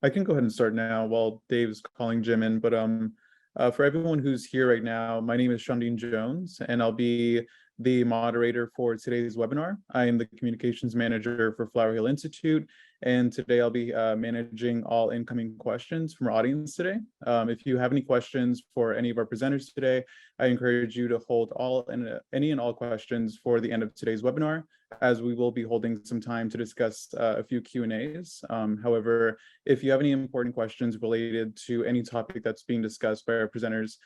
I can go ahead and start now while Dave's calling Jim in, but for everyone who's here right now, my name is Shandine Jones, and I'll be the moderator for today's webinar. I am the communications manager for Flower Hill Institute, and today I'll be managing all incoming questions from our audience today. If you have any questions for any of our presenters today, I encourage you to hold any and all questions for the end of today's webinar, as we will be holding some time to discuss a few Q&As. However, if you have any important questions related to any topic that's being discussed by our presenters,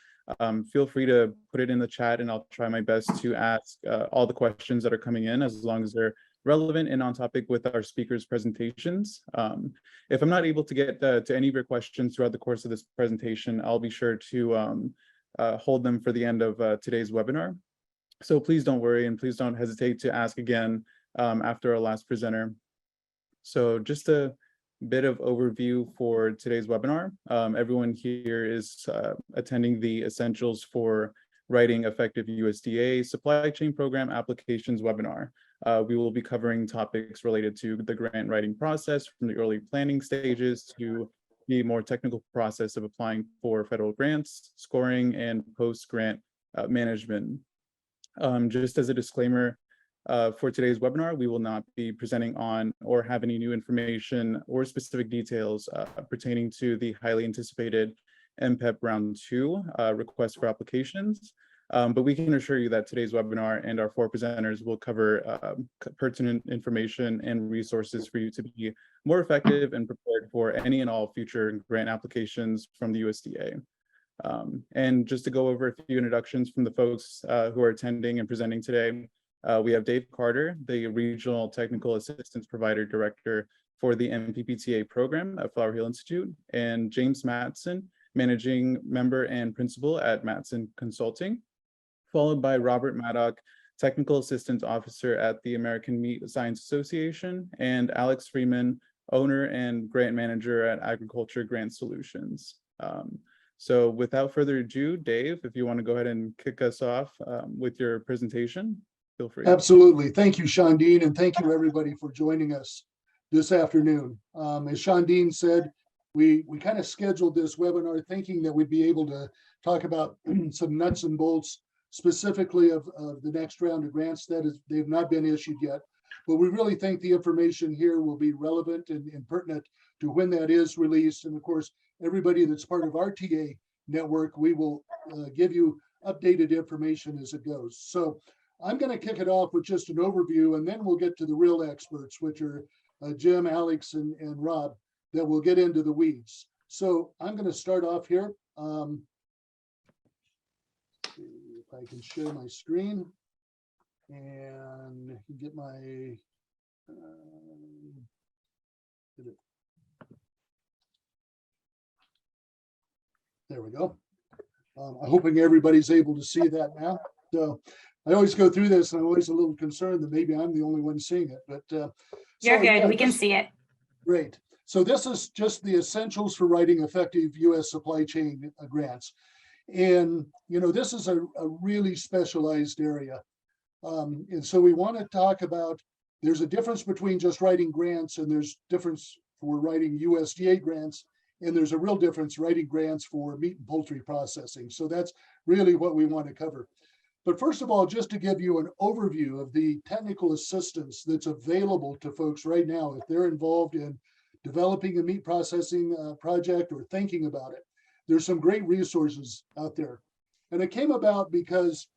feel free to put it in the chat, and I'll try my best to ask all the questions that are coming in, as long as they're relevant and on topic with our speakers' presentations. If I'm not able to get to any of your questions throughout the course of this presentation, I'll be sure to hold them for the end of today's webinar. So please don't worry, and please don't hesitate to ask again after our last presenter. So just a bit of overview for today's webinar. Everyone here is attending the Essentials for Writing Effective USDA Supply Chain Program Applications webinar. We will be covering topics related to the grant writing process, from the early planning stages to the more technical process of applying for federal grants, scoring, and post-grant management. Just as a disclaimer, for today's webinar, we will not be presenting on or have any new information or specific details pertaining to the highly anticipated MPPEP Round 2 request for applications. But we can assure you that today's webinar and our four presenters will cover pertinent information and resources for you to be more effective and prepared for any and all future grant applications from the USDA. And just to go over a few introductions from the folks who are attending and presenting today, we have Dave Carter, the Regional Technical Assistance Provider Director for the MPPTA program at Flower Hill Institute, and James Matson, Managing Member and Principal at Matson Consulting, followed by Robert Maddock, Technical Assistance Officer at the American Meat Science Association, and Alex Freeman, Owner and Grant Manager at Agriculture Grant Solutions. So without further ado, Dave, if you want to go ahead and kick us off with your presentation, feel free. Absolutely. Thank you, Shandine, and thank you everybody for joining us this afternoon. As Shandine said, we kind of scheduled this webinar thinking that we'd be able to talk about some nuts and bolts specifically of the next round of grants they've not been issued yet. But we really think the information here will be relevant and pertinent to when that is released. And of course, everybody that's part of our TA network, we will give you updated information as it goes. So I'm going to kick it off with just an overview, and then we'll get to the real experts, which are Jim, Alex, and Rob, that will get into the weeds. So I'm going to start off here. If I can share my screen and get my there we go. I'm hoping everybody's able to see that now. So I always go through this, and I'm always a little concerned that maybe I'm the only one seeing it. But you're good. Yeah, we can see it. Great. So this is just the essentials for writing effective U.S. supply chain grants. And, you know, this is a really specialized area. And so we want to talk about, there's a difference between just writing grants, and there's difference for writing USDA grants, and there's a real difference writing grants for meat and poultry processing. So that's really what we want to cover. But first of all, just to give you an overview of the technical assistance that's available to folks right now, if they're involved in developing a meat processing project or thinking about it, there's some great resources out there. And it came about because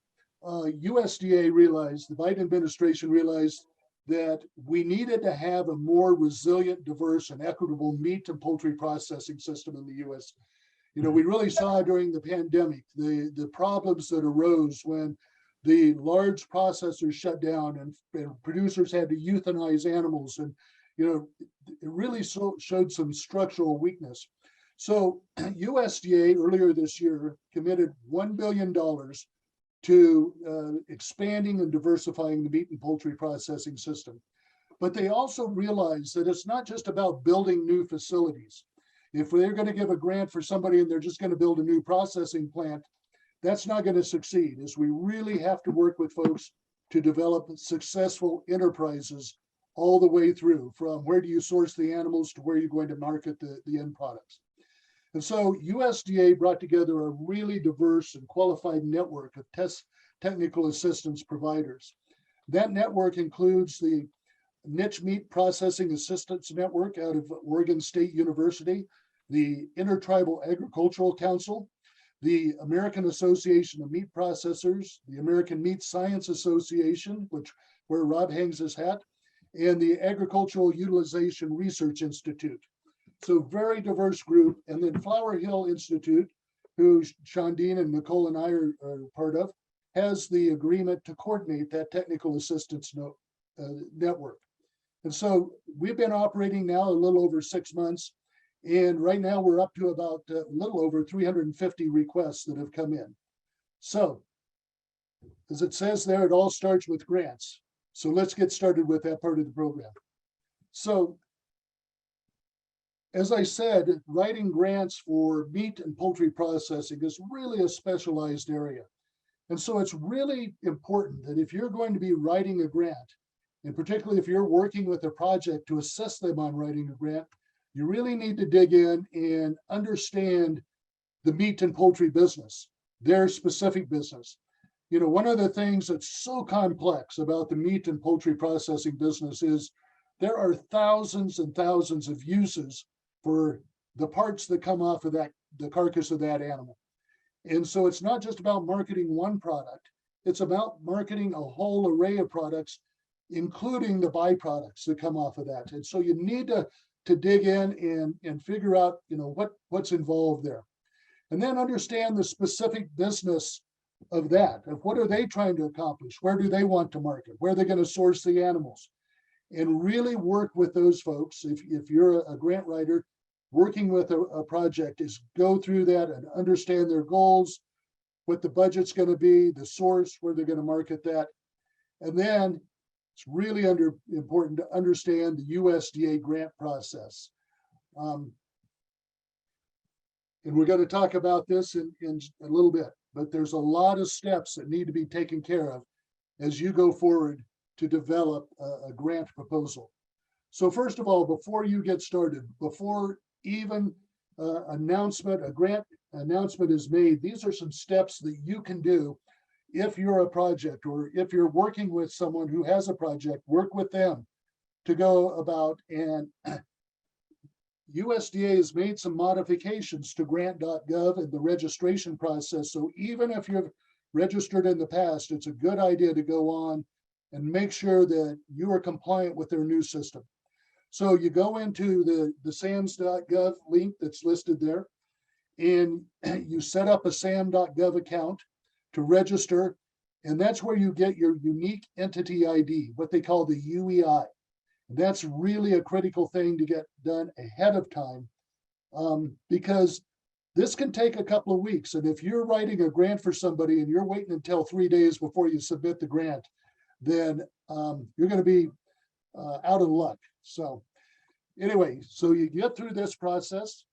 USDA realized, the Biden administration realized, that we needed to have a more resilient, diverse, and equitable meat and poultry processing system in the US. You know, we really saw during the pandemic the problems that arose when the large processors shut down and producers had to euthanize animals. And, you know, it really showed some structural weakness. So USDA earlier this year committed $1 billion to expanding and diversifying the meat and poultry processing system. But they also realized that it's not just about building new facilities. If they're going to give a grant for somebody and they're just going to build a new processing plant, that's not going to succeed, as we really have to work with folks to develop successful enterprises all the way through, from where do you source the animals to where you're going to market the end products. And so USDA brought together a really diverse and qualified network of technical assistance providers. That network includes the Niche Meat Processing Assistance Network out of Oregon State University, the Intertribal Agricultural Council, the American Association of Meat Processors, the American Meat Science Association, where Rob hangs his hat, and the Agricultural Utilization Research Institute. So very diverse group. And then Flower Hill Institute, who Shondine and Nicole and I are part of, has the agreement to coordinate that technical assistance network. And so we've been operating now a little over 6 months. And right now we're up to about a little over 350 requests that have come in. So as it says there, it all starts with grants. So let's get started with that part of the program. So as I said, writing grants for meat and poultry processing is really a specialized area. And so it's really important that if you're going to be writing a grant, and particularly if you're working with a project to assist them on writing a grant, you really need to dig in and understand the meat and poultry business, their specific business. You know, one of the things that's so complex about the meat and poultry processing business is there are thousands and thousands of uses for the parts that come off of the carcass of that animal. And so it's not just about marketing one product, it's about marketing a whole array of products, including the byproducts that come off of that. And so you need to dig in and figure out, you know, what's involved there. And then understand the specific business of that, of what are they trying to accomplish? Where do they want to market? Where are they going to source the animals? And really work with those folks. If you're a grant writer, working with a project is go through that and understand their goals, what the budget's going to be, the source, where they're going to market that. And then it's really important to understand the USDA grant process. And we're going to talk about this in a little bit, but there's a lot of steps that need to be taken care of as you go forward to develop a grant proposal. So first of all, before you get started, before even a grant announcement is made, these are some steps that you can do if you're a project, or if you're working with someone who has a project, work with them to go about. And USDA has made some modifications to grant.gov and the registration process. So even if you've registered in the past, it's a good idea to go on and make sure that you are compliant with their new system. So you go into the SAMS.gov link that's listed there, and you set up a SAM.gov account to register, and that's where you get your unique entity ID, what they call the UEI. And that's really a critical thing to get done ahead of time, because this can take a couple of weeks. And if you're writing a grant for somebody and you're waiting until 3 days before you submit the grant, then you're going to be out of luck. So anyway, so you get through this process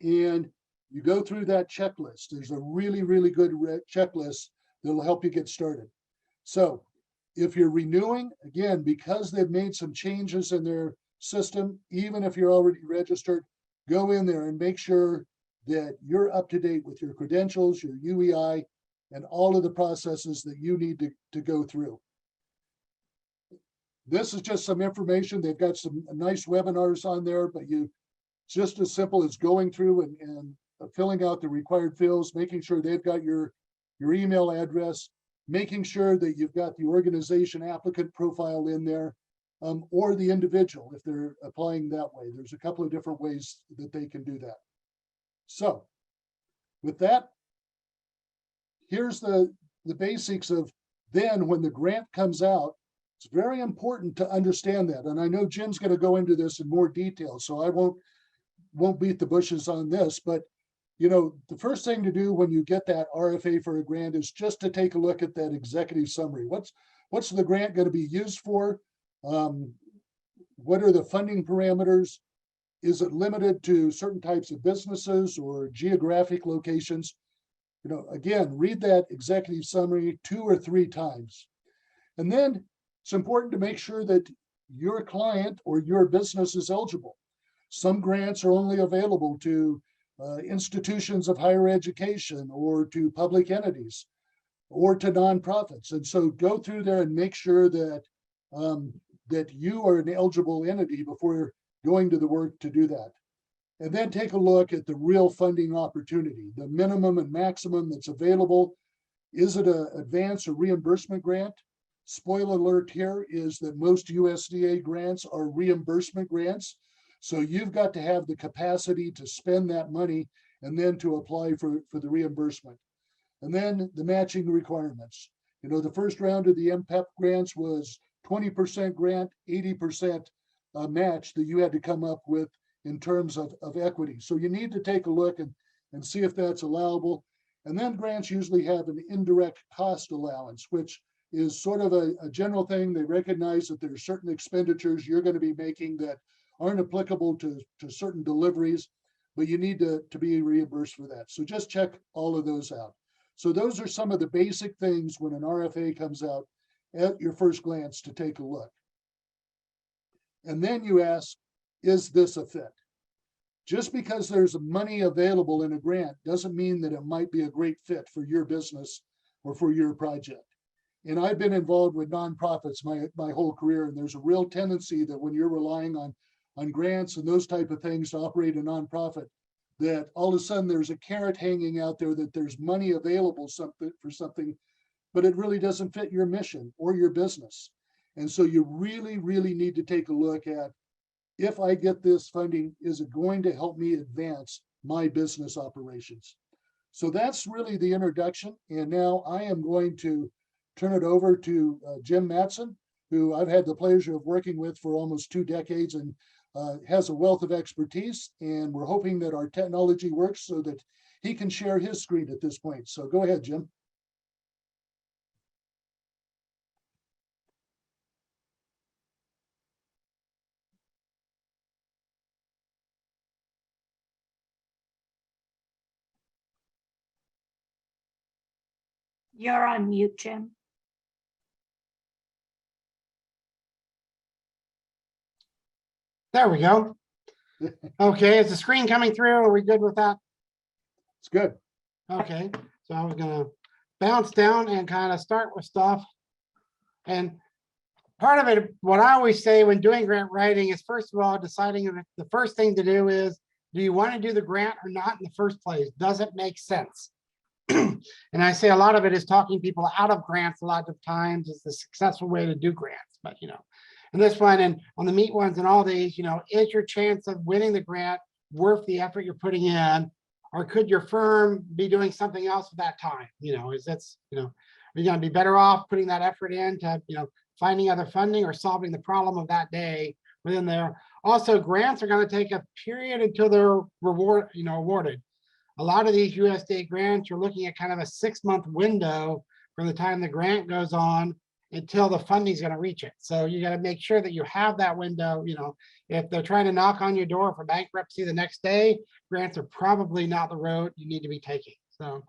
and you go through that checklist. There's a really, really good checklist that'll help you get started. So if you're renewing, again, because they've made some changes in their system, even if you're already registered, go in there and make sure that you're up to date with your credentials, your UEI, and all of the processes that you need to go through. This is just some information. They've got some nice webinars on there, but just as simple as going through and filling out the required fields, making sure they've got your email address, making sure that you've got the organization applicant profile in there, or the individual if they're applying that way. There's a couple of different ways that they can do that. So with that, here's the basics of then when the grant comes out. It's very important to understand that. And I know Jim's going to go into this in more detail, so I won't beat the bushes on this, but you know, the first thing to do when you get that RFA for a grant is just to take a look at that executive summary. What's the grant going to be used for? What are the funding parameters? Is it limited to certain types of businesses or geographic locations? You know, again, read that executive summary 2 or 3 times. And then it's important to make sure that your client or your business is eligible. Some grants are only available to institutions of higher education or to public entities or to nonprofits. And so go through there and make sure that that you are an eligible entity before going to the work to do that. And then take a look at the real funding opportunity, the minimum and maximum that's available. Is it an advance or reimbursement grant? Spoiler alert here is that most USDA grants are reimbursement grants. So you've got to have the capacity to spend that money and then to apply for the reimbursement. And then the matching requirements. You know, the first round of the MPPEP grants was 20% grant, 80% match that you had to come up with in terms of equity. So you need to take a look and see if that's allowable. And then grants usually have an indirect cost allowance, which is sort of a general thing. They recognize that there are certain expenditures you're going to be making that aren't applicable to certain deliveries, but you need to be reimbursed for that. So just check all of those out. So those are some of the basic things when an RFA comes out at your first glance to take a look. And then you ask, is this a fit? Just because there's money available in a grant doesn't mean that it might be a great fit for your business or for your project. And I've been involved with nonprofits my whole career, and there's a real tendency that when you're relying on grants and those type of things to operate a nonprofit, that all of a sudden there's a carrot hanging out there that there's money available for something, but it really doesn't fit your mission or your business. And so you really, really need to take a look at, if I get this funding, is it going to help me advance my business operations? So that's really the introduction. And now I am going to turn it over to Jim Matson, who I've had the pleasure of working with for almost 2 decades and has a wealth of expertise. And we're hoping that our technology works so that he can share his screen at this point. So go ahead, Jim. You're on mute, Jim. There we go. Okay, is the screen coming through? Are we good with that? It's good. Okay, so I was gonna bounce down and kind of start with stuff. And part of it, what I always say when doing grant writing is, first of all, deciding if the first thing to do is, do you want to do the grant or not in the first place? Does it make sense? And I say a lot of it is talking people out of grants a lot of times is the successful way to do grants. But, you know, and this one and on the meat ones and all these, you know, is your chance of winning the grant worth the effort you're putting in? Or could your firm be doing something else with that time? You know, is that's, you know, are you going to be better off putting that effort into, you know, finding other funding or solving the problem of that day within there? Also, grants are going to take a period until they're awarded. A lot of these USDA grants, you're looking at kind of a 6-month window from the time the grant goes on until the funding is going to reach it. So you got to make sure that you have that window. You know, if they're trying to knock on your door for bankruptcy the next day, grants are probably not the road you need to be taking. So,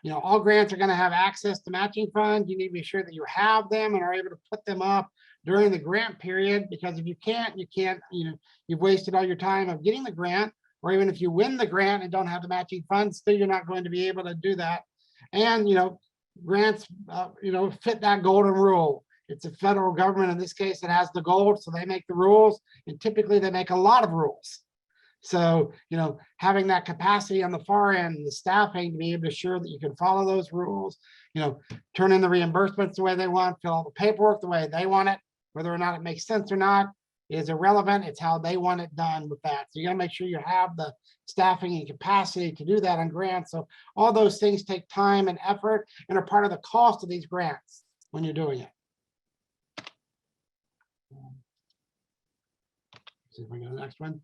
you know, all grants are going to have access to matching funds. You need to be sure that you have them and are able to put them up during the grant period, because if you can't, you know, you've wasted all your time of getting the grant. Or even if you win the grant and don't have the matching funds, still you're not going to be able to do that. And, you know, grants, you know, fit that golden rule. It's a federal government, in this case, that has the gold, so they make the rules. And typically they make a lot of rules. So, you know, having that capacity on the far end, the staffing to be able to ensure that you can follow those rules, you know, turn in the reimbursements the way they want, fill out the paperwork the way they want it, whether or not it makes sense or not is irrelevant. It's how they want it done with that. So you gotta make sure you have the staffing and capacity to do that on grants. So all those things take time and effort and are part of the cost of these grants when you're doing it. See if we go to the next one.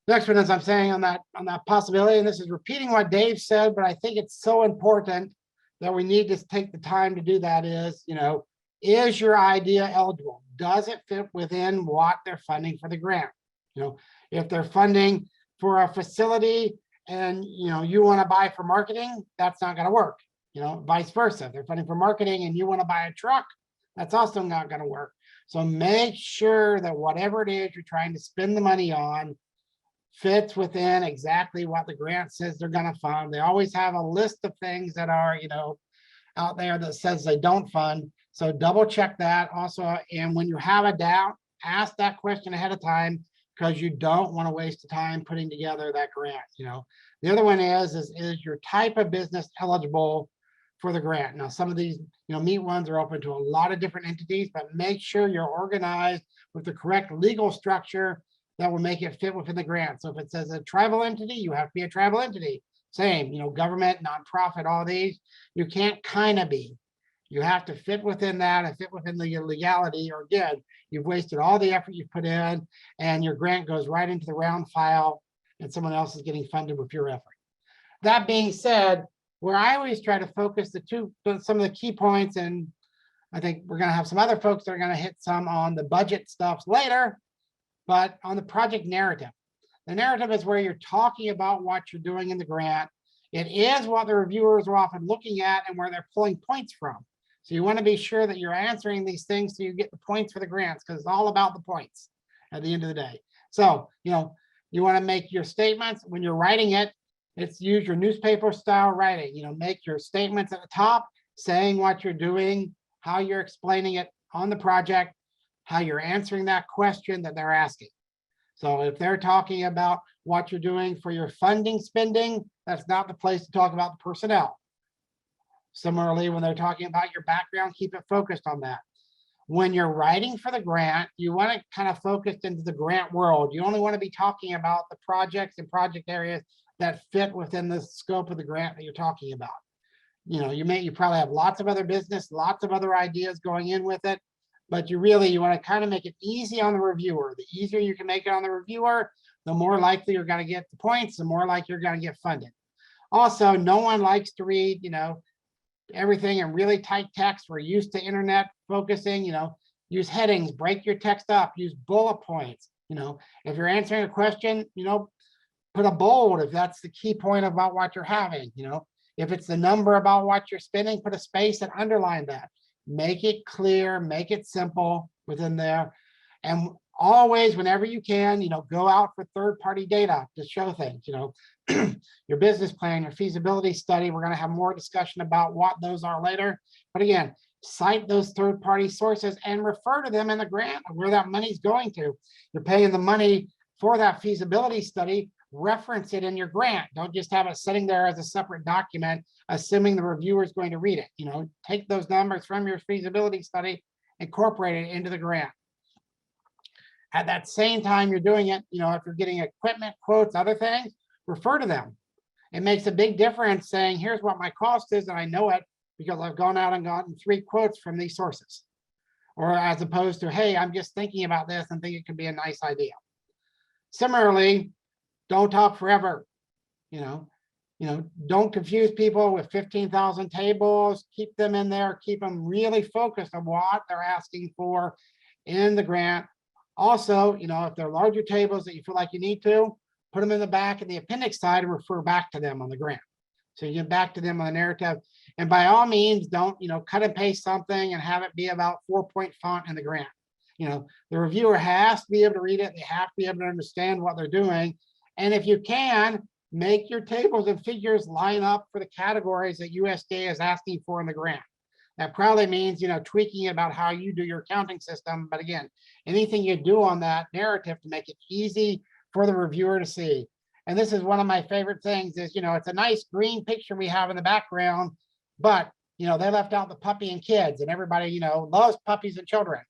Next one, as I'm saying on that possibility, and this is repeating what Dave said, but I think it's so important that we need to take the time to do that is, you know, is your idea eligible? Does it fit within what they're funding for the grant? You know, if they're funding for a facility and, you know, you want to buy for marketing, that's not going to work. You know, vice versa. If they're funding for marketing and you want to buy a truck, that's also not going to work. So make sure that whatever it is you're trying to spend the money on fits within exactly what the grant says they're going to fund. They always have a list of things that are, out there that says they don't fund. So double check that also. And when you have a doubt, ask that question ahead of time, because you don't want to waste the time putting together that grant. The other one is your type of business eligible for the grant? Now, some of these, meat ones are open to a lot of different entities, but make sure you're organized with the correct legal structure that will make it fit within the grant. So if it says a tribal entity, you have to be a tribal entity. Same, government, nonprofit, all these, you can't kind of be. You have to fit within that and fit within the legality, or again, you've wasted all the effort you put in and your grant goes right into the round file and someone else is getting funded with your effort. That being said, where I always try to focus some of the key points, and I think we're going to have some other folks that are going to hit some on the budget stuff later, but on the project narrative. The narrative is where you're talking about what you're doing in the grant. It is what the reviewers are often looking at and where they're pulling points from. So you want to be sure that you're answering these things so you get the points for the grants, because it's all about the points at the end of the day. So, you want to make your statements when you're writing it. It's use your newspaper style writing. Make your statements at the top, saying what you're doing, how you're explaining it on the project, how you're answering that question that they're asking. So if they're talking about what you're doing for your funding spending, that's not the place to talk about the personnel. Similarly, when they're talking about your background, keep it focused on that. When you're writing for the grant, you want to kind of focus into the grant world. You only want to be talking about the projects and project areas that fit within the scope of the grant that you're talking about. You probably have lots of other business, lots of other ideas going in with it, but you want to kind of make it easy on the reviewer. The easier you can make it on the reviewer, the more likely you're going to get the points, the more likely you're going to get funded. Also, no one likes to read, everything in really tight text. We're used to internet focusing, use headings, break your text up, use bullet points. If you're answering a question, put a bold if that's the key point about what you're having. If it's the number about what you're spending, put a space and underline that. Make it clear, make it simple within there. And always, whenever you can, go out for third-party data to show things, your business plan, your feasibility study. We're going to have more discussion about what those are later. But again, cite those third-party sources and refer to them in the grant where that money's going to. You're paying the money for that feasibility study, reference it in your grant. Don't just have it sitting there as a separate document, assuming the reviewer is going to read it. Take those numbers from your feasibility study, incorporate it into the grant. At that same time you're doing it, if you're getting equipment quotes, other things, refer to them. It makes a big difference saying, here's what my cost is, and I know it because I've gone out and gotten 3 quotes from these sources. Or as opposed to, hey, I'm just thinking about this and think it could be a nice idea. Similarly, don't talk forever. Don't confuse people with 15,000 tables. Keep them in there. Keep them really focused on what they're asking for in the grant. Also, if they're larger tables that you feel like you need to, put them in the back in the appendix side and refer back to them on the grant. So you get back to them on the narrative. And by all means, don't, cut and paste something and have it be about 4-point font in the grant. The reviewer has to be able to read it. They have to be able to understand what they're doing. And if you can, make your tables and figures line up for the categories that USDA is asking for in the grant. That probably means, tweaking about how you do your accounting system. But again, anything you do on that narrative to make it easy for the reviewer to see. And this is one of my favorite things is, it's a nice green picture we have in the background, but, they left out the puppy and kids, and everybody, loves puppies and children.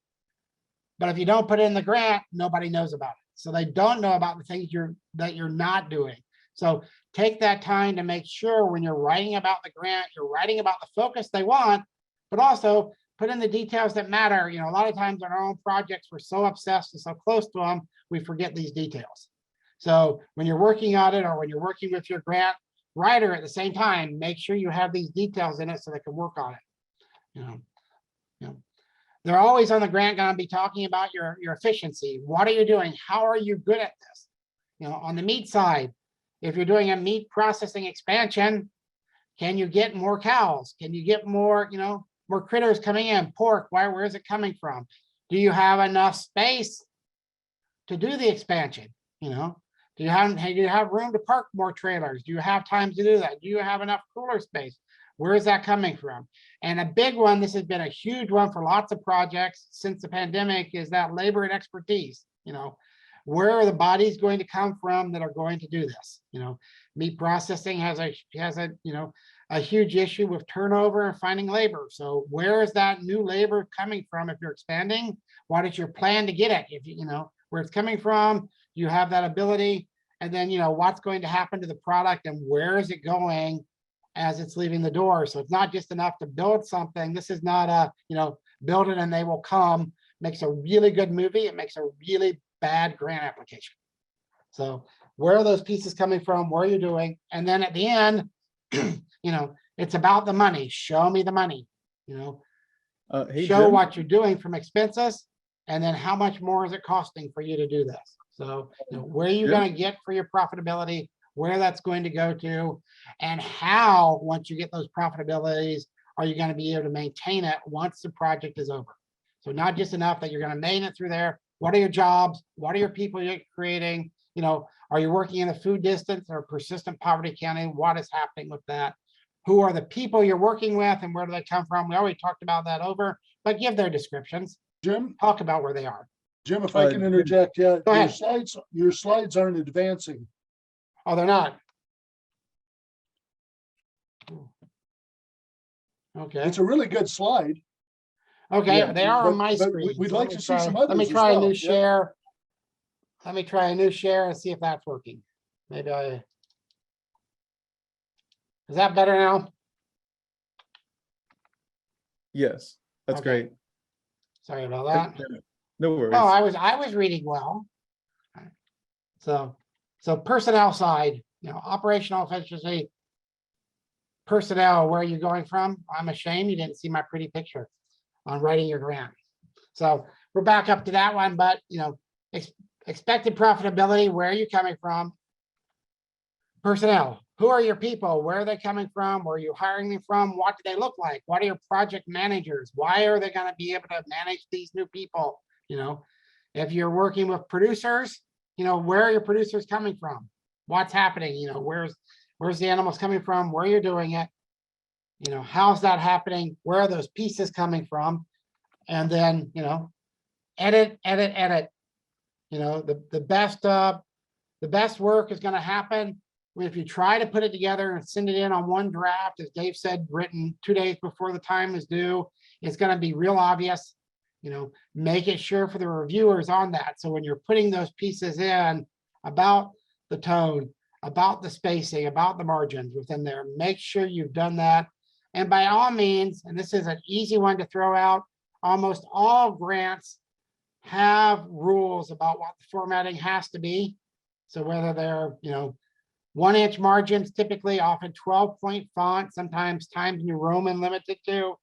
But if you don't put it in the grant, nobody knows about it. So they don't know about the things that you're not doing. So take that time to make sure when you're writing about the grant, you're writing about the focus they want, but also put in the details that matter. A lot of times on our own projects, we're so obsessed and so close to them, we forget these details. So when you're working on it or when you're working with your grant writer at the same time, make sure you have these details in it so they can work on it. They're always on the grant going to be talking about your efficiency. What are you doing? How are you good at this? On the meat side, if you're doing a meat processing expansion, can you get more cows? Can you get more, more critters coming in? Pork, where is it coming from? Do you have enough space to do the expansion? You know, do you have room to park more trailers? Do you have time to do that? Do you have enough cooler space? Where is that coming from? And a big one, this has been a huge one for lots of projects since the pandemic, is that labor and expertise. You know, where are the bodies going to come from that are going to do this? You know, meat processing has a a huge issue with turnover and finding labor. So where is that new labor coming from? If you're expanding, what is your plan to get it? If you know where it's coming from, you have that ability. And then, you know, what's going to happen to the product and where is it going as it's leaving the door? So it's not just enough to build something. This is not a, you know, build it and they will come. Makes a really good movie. It makes a really bad grant application. So where are those pieces coming from? Where are you doing? And then at the end, you know, it's about the money. Show me the money, you know, Hey, show Jim. what you're doing from expenses, and then how much more is it costing for you to do this? So, you know, where are you Jim? going to get for your profitability, where that's going to go to, and how, once you get those profitabilities, are you going to be able to maintain it once the project is over? So not just enough that you're going to maintain it through there. What are your jobs? What are your people you're creating? You know, are you working in a food distance or persistent poverty county? What is happening with that? Who are the people you're working with and where do they come from? We already talked about that over, but give their descriptions. Jim, Talk about where they are. Jim, if I can Jim. interject, yeah, Go your ahead. slides aren't advancing. Oh, they're not. Okay. It's a really good slide. Okay, Yeah, they are on my but screen. we'd So like let me to see some Let me others as try a well, new yeah. share. Let me try a new share and see if that's working. Maybe is that better now? Yes, that's Okay. great. Sorry about that. No worries. Oh, I was reading well. So personnel side, you know, operational efficiency, personnel, where are you going from? I'm ashamed you didn't see my pretty picture on writing your grant. So we're back up to that one, but you know, expected profitability, where are you coming from? Personnel, who are your people? Where are they coming from? Where are you hiring them from? What do they look like? What are your project managers? Why are they going to be able to manage these new people? You know, if you're working with producers, you know, where are your producers coming from? What's happening? You know, where's the animals coming from? Where you're doing it? You know, how's that happening? Where are those pieces coming from? And then, you know, edit. You know, the best work is going to happen if you try to put it together and send it in on one draft, as Dave said, written 2 days before the time is due. It's going to be real obvious. You know, make it sure for the reviewers on that. So when you're putting those pieces in about the tone, about the spacing, about the margins within there, make sure you've done that. And by all means, and this is an easy one to throw out, almost all grants have rules about what the formatting has to be. So whether they're, you know, 1-inch margins, typically often 12-point font, sometimes Times New Roman limited to.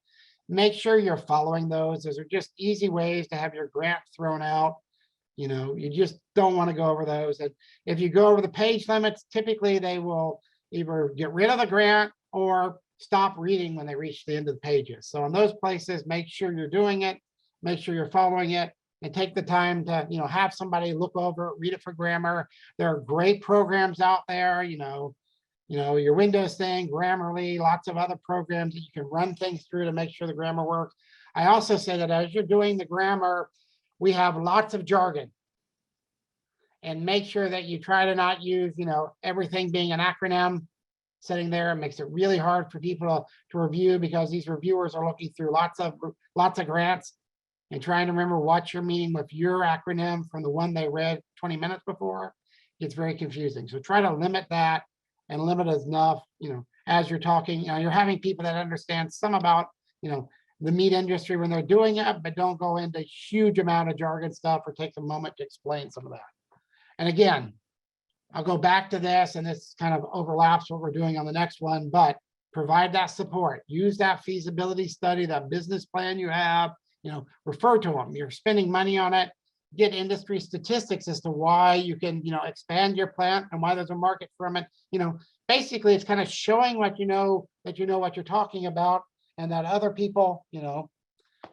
Make sure you're following those. Those are just easy ways to have your grant thrown out. You know, you just don't want to go over those. And if you go over the page limits, typically they will either get rid of the grant or stop reading when they reach the end of the pages. So in those places, make sure you're doing it, make sure you're following it, and take the time to, you know, have somebody look over it, read it for grammar. There are great programs out there, you know, your Windows thing, Grammarly, lots of other programs that you can run things through to make sure the grammar works. I also say that as you're doing the grammar, we have lots of jargon. And make sure that you try to not use, you know, everything being an acronym sitting there. It makes it really hard for people to review, because these reviewers are looking through lots of grants and trying to remember what you're meaning with your acronym from the one they read 20 minutes before. It's very confusing. So try to limit that and limit enough, you know, as you're talking, you know, you're having people that understand some about, you know, the meat industry when they're doing it, but don't go into huge amount of jargon stuff or take a moment to explain some of that. And again, I'll go back to this, and this kind of overlaps what we're doing on the next one, but provide that support. Use that feasibility study, that business plan you have, you know, refer to them. You're spending money on it. Get industry statistics as to why you can, you know, expand your plant and why there's a market from it. You know, basically it's kind of showing what you know, that you know what you're talking about, and that other people, you know,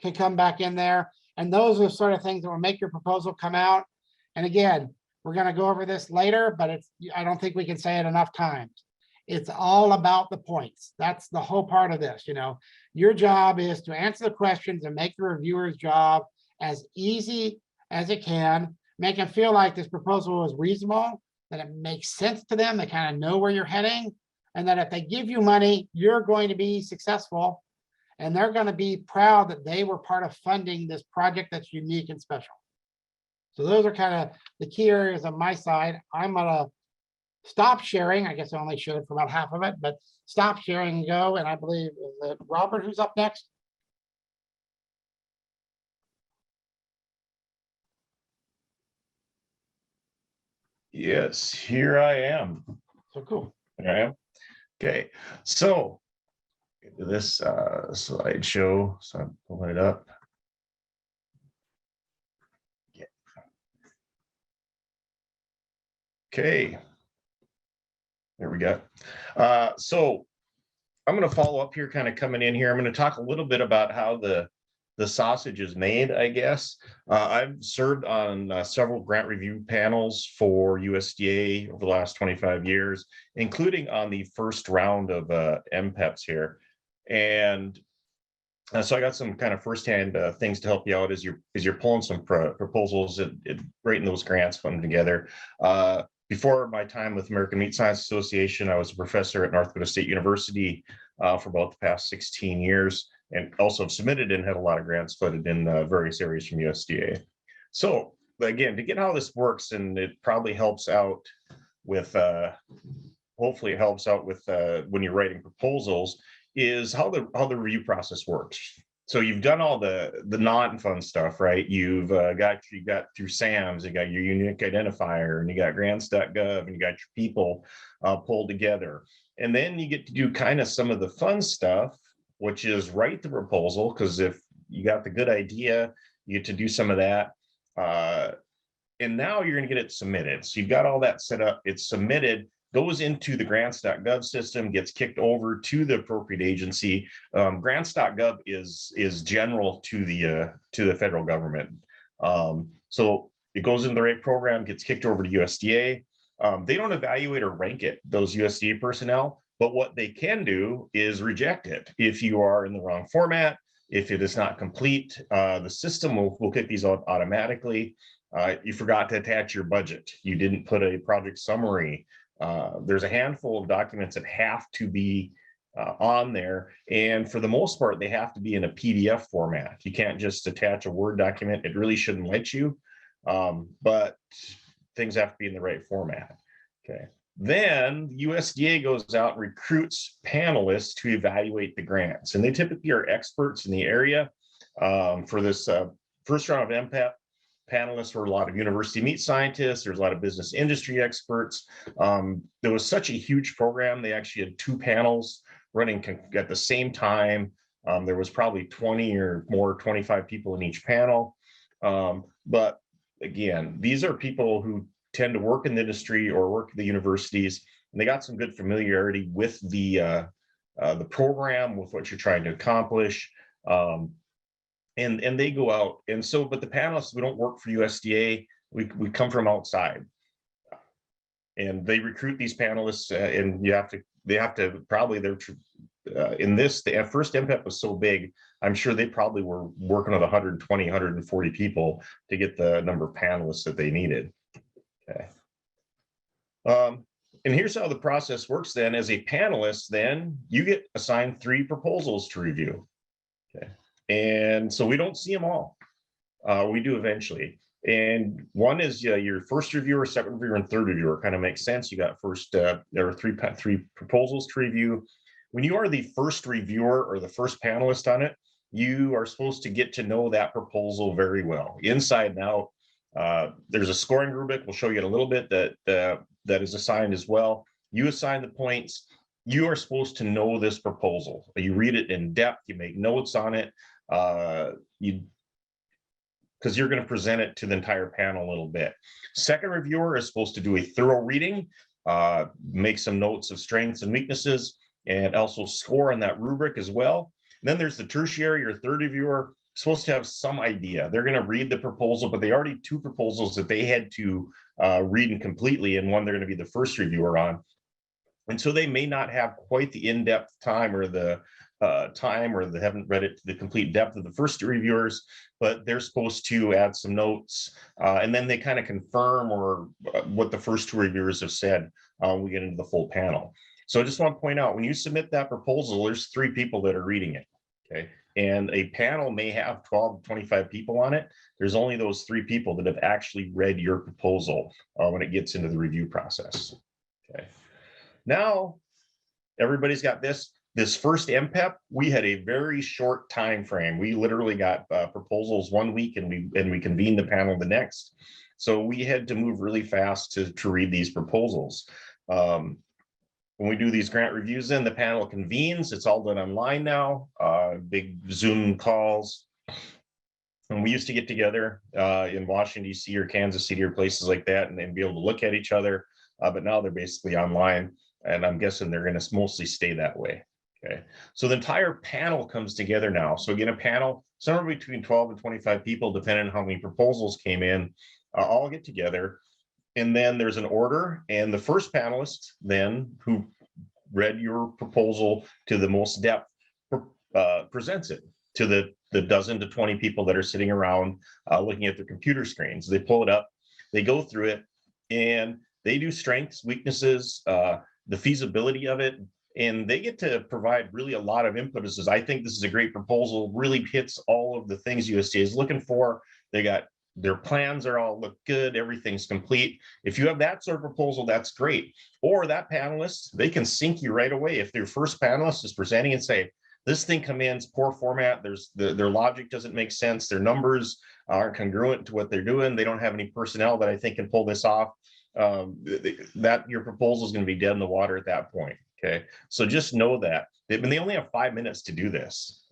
can come back in there. And those are the sort of things that will make your proposal come out. And again, we're going to go over this later, but I don't think we can say it enough times. It's all about the points. That's the whole part of this. Your job is to answer the questions and make the reviewer's job as easy as it can, make them feel like this proposal is reasonable, that it makes sense to them, they kind of know where you're heading, and that if they give you money, you're going to be successful, and they're going to be proud that they were part of funding this project that's unique and special. So those are kind of the key areas on my side. I'm gonna stop sharing. I guess I only showed for about half of it, but stop sharing and go. And I believe is it Robert who's up next. Yes, here I am. So cool. Here I am. Okay, so this slideshow, so I'm pulling it up. Yeah. Okay, there we go. So I'm going to follow up here, kind of coming in here. I'm going to talk a little bit about how the sausage is made, I guess. I've served on several grant review panels for USDA over the last 25 years, including on the first round of MPPEPs here. And so I got some kind of firsthand things to help you out as you're pulling some proposals and writing those grants, putting them together. Before my time with American Meat Science Association, I was a professor at North Dakota State University for about the past 16 years. And also have submitted and had a lot of grants funded in various areas from USDA. So again, to get how this works, and it probably helps out with, hopefully it helps out with when you're writing proposals, is how the review process works. So you've done all the non-fun stuff, right? You got through SAMS, you got your unique identifier, and you got grants.gov, and you got your people pulled together. And then you get to do kind of some of the fun stuff, which is write the proposal, because if you got the good idea, you get to do some of that. And now you're going to get it submitted. So you've got all that set up. It's submitted, goes into the grants.gov system, gets kicked over to the appropriate agency. Grants.gov is general to the federal government. So it goes into the right program, gets kicked over to USDA. They don't evaluate or rank it, those USDA personnel. But what they can do is reject it if you are in the wrong format, if it is not complete. The system will kick these out automatically. You forgot to attach your budget. You didn't put a project summary. There's a handful of documents that have to be on there. And for the most part, they have to be in a PDF format. You can't just attach a Word document. It really shouldn't let you. But things have to be in the right format. Okay. Then USDA goes out and recruits panelists to evaluate the grants. And they typically are experts in the area. For this first round of MPPEP, panelists were a lot of university meat scientists. There's a lot of business industry experts. There was such a huge program. They actually had 2 panels running at the same time. There was probably 20 or more, 25 people in each panel. But again, these are people who tend to work in the industry or work at the universities, and they got some good familiarity with the program, with what you're trying to accomplish, and they go out. And so, but the panelists, we don't work for USDA. We come from outside, and they recruit these panelists, and they have to probably in this, the first MPPEP was so big, I'm sure they probably were working with 120, 140 people to get the number of panelists that they needed. Okay. And here's how the process works then. As a panelist, then you get assigned 3 proposals to review. Okay. And so we don't see them all. We do eventually. And one is your first reviewer, second reviewer, and third reviewer. Kind of makes sense. You got first, there are three proposals to review. When you are the first reviewer or the first panelist on it, you are supposed to get to know that proposal very well, inside and out. There's a scoring rubric. We'll show you in a little bit that is assigned as well. You assign the points. You are supposed to know this proposal. You read it in depth. You make notes on it. Because you're going to present it to the entire panel a little bit. Second reviewer is supposed to do a thorough reading, make some notes of strengths and weaknesses, and also score on that rubric as well. And then there's the tertiary or third reviewer. supposed to have some idea. They're going to read the proposal, but they already 2 proposals that they had to read and completely, and one they're going to be the first reviewer on. And so they may not have quite the in-depth time or the or they haven't read it to the complete depth of the first 2 reviewers, but they're supposed to add some notes, and then they kind of confirm or what the first 2 reviewers have said. We get into the full panel. So I just want to point out, when you submit that proposal, there's 3 people that are reading it. Okay. And a panel may have 12 to 25 people on it. There's only those 3 people that have actually read your proposal when it gets into the review process. Okay. Now, everybody's got this first MPEP. We had a very short time frame. We literally got proposals 1 week, and we convened the panel the next. So we had to move really fast to read these proposals. When we do these grant reviews, then the panel convenes. It's all done online now, big Zoom calls. And we used to get together in Washington, D.C. or Kansas City or places like that and be able to look at each other. But now they're basically online, and I'm guessing they're going to mostly stay that way. Okay, so the entire panel comes together now. So again, a panel, somewhere between 12 and 25 people, depending on how many proposals came in, all get together. And then there's an order, and the first panelist then, who read your proposal to the most depth, presents it to the dozen to 20 people that are sitting around looking at their computer screens. They pull it up, they go through it, and they do strengths, weaknesses, the feasibility of it, and they get to provide really a lot of input. It says, I think this is a great proposal, really hits all of the things USDA is looking for. They got their plans are all look good, everything's complete. If you have that sort of proposal, that's great. Or that panelist, they can sink you right away. If their first panelist is presenting and say, this thing commands poor format, their logic doesn't make sense, their numbers aren't congruent to what they're doing, they don't have any personnel that I think can pull this off, that your proposal is going to be dead in the water at that point. Okay, so just know that. They only have 5 minutes to do this.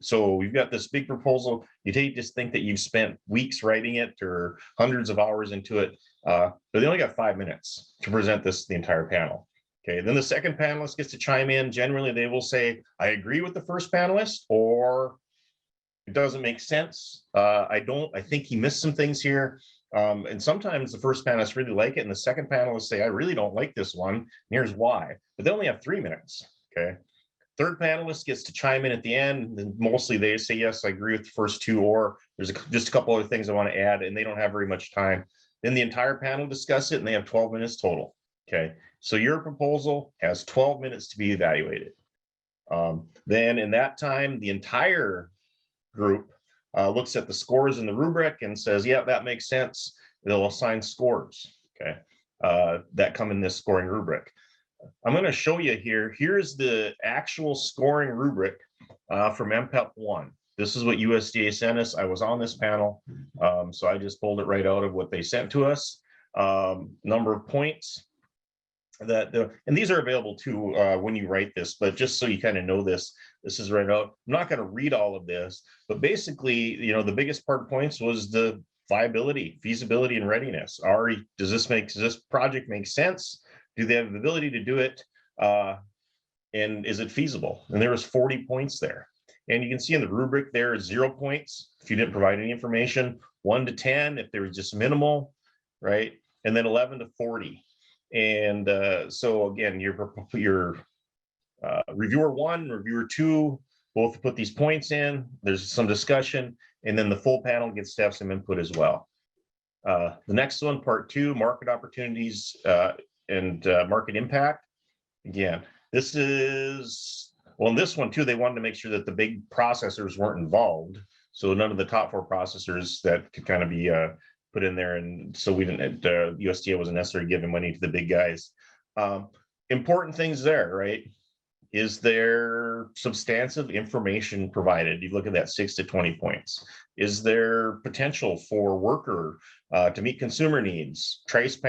So we've got this big proposal. You just think that you've spent weeks writing it or hundreds of hours into it, but they only got 5 minutes to present this to the entire panel. Okay, then the second panelist gets to chime in. Generally, they will say, I agree with the first panelist, or it doesn't make sense. I think he missed some things here. And sometimes the first panelists really like it, and the second panelists say, I really don't like this one, and here's why. But they only have 3 minutes. Okay. Third panelist gets to chime in at the end, and mostly they say, yes, I agree with the first 2, or there's just a couple other things I want to add, and they don't have very much time. Then the entire panel discuss it, and they have 12 minutes total. Okay, so your proposal has 12 minutes to be evaluated. Then in that time, the entire group looks at the scores in the rubric and says, yeah, that makes sense. They'll assign scores, okay, that come in this scoring rubric. I'm going to show you here. Here's the actual scoring rubric from MPEP 1. This is what USDA sent us. I was on this panel, so I just pulled it right out of what they sent to us. Number of points and these are available too when you write this, but just so you kind of know this is right out. I'm not going to read all of this, but basically, the biggest part of points was the viability, feasibility, and readiness. Does this project make sense? Do they have the ability to do it? And is it feasible? And there was 40 points there. And you can see in the rubric there is 0 points if you didn't provide any information, 1 to 10 if there was just minimal, right? And then 11 to 40. And so again, your reviewer 1, reviewer 2, both put these points in. There's some discussion, and then the full panel gets to have some input as well. The next one, part 2, market opportunities and market impact. Again, this is, well, in this one too, they wanted to make sure that the big processors weren't involved. So none of the top 4 processors that could kind of be put in there. And so we didn't, USDA wasn't necessarily giving money to the big guys. Important things there, right? Is there substantive information provided? You look at that 6 to 20 points. Is there potential for worker to meet consumer needs, price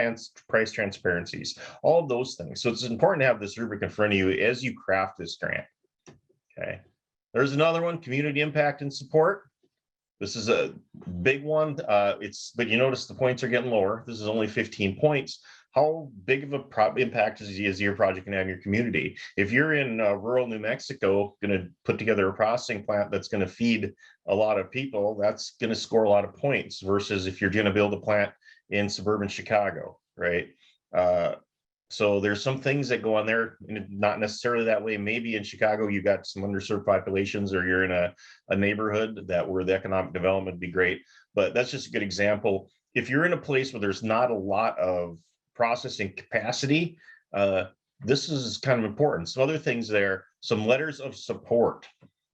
transparencies, all of those things. So it's important to have this rubric in front of you as you craft this grant. Okay. There's another one, community impact and support. This is a big one. But you notice the points are getting lower. This is only 15 points, how big of a impact is your project going to have in your community? If you're in rural New Mexico, going to put together a processing plant that's going to feed a lot of people, that's going to score a lot of points versus if you're going to build a plant in suburban Chicago, right? So there's some things that go on there, not necessarily that way. Maybe in Chicago, you got some underserved populations, or you're in a neighborhood that where the economic development would be great. But that's just a good example. If you're in a place where there's not a lot of processing capacity, this is kind of important. Some other things there, some letters of support.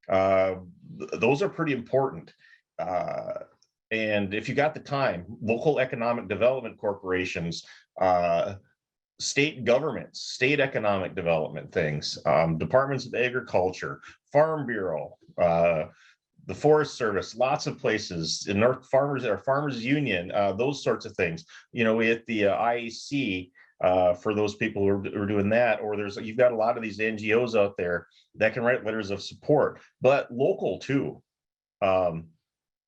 Those are pretty important. And if you got the time, local economic development corporations, state governments, state economic development things, departments of agriculture, Farm Bureau, the Forest Service, lots of places in North Farmers Union, those sorts of things. You know, we hit the IAC for those people who are doing that, or you've got a lot of these NGOs out there that can write letters of support, but local too.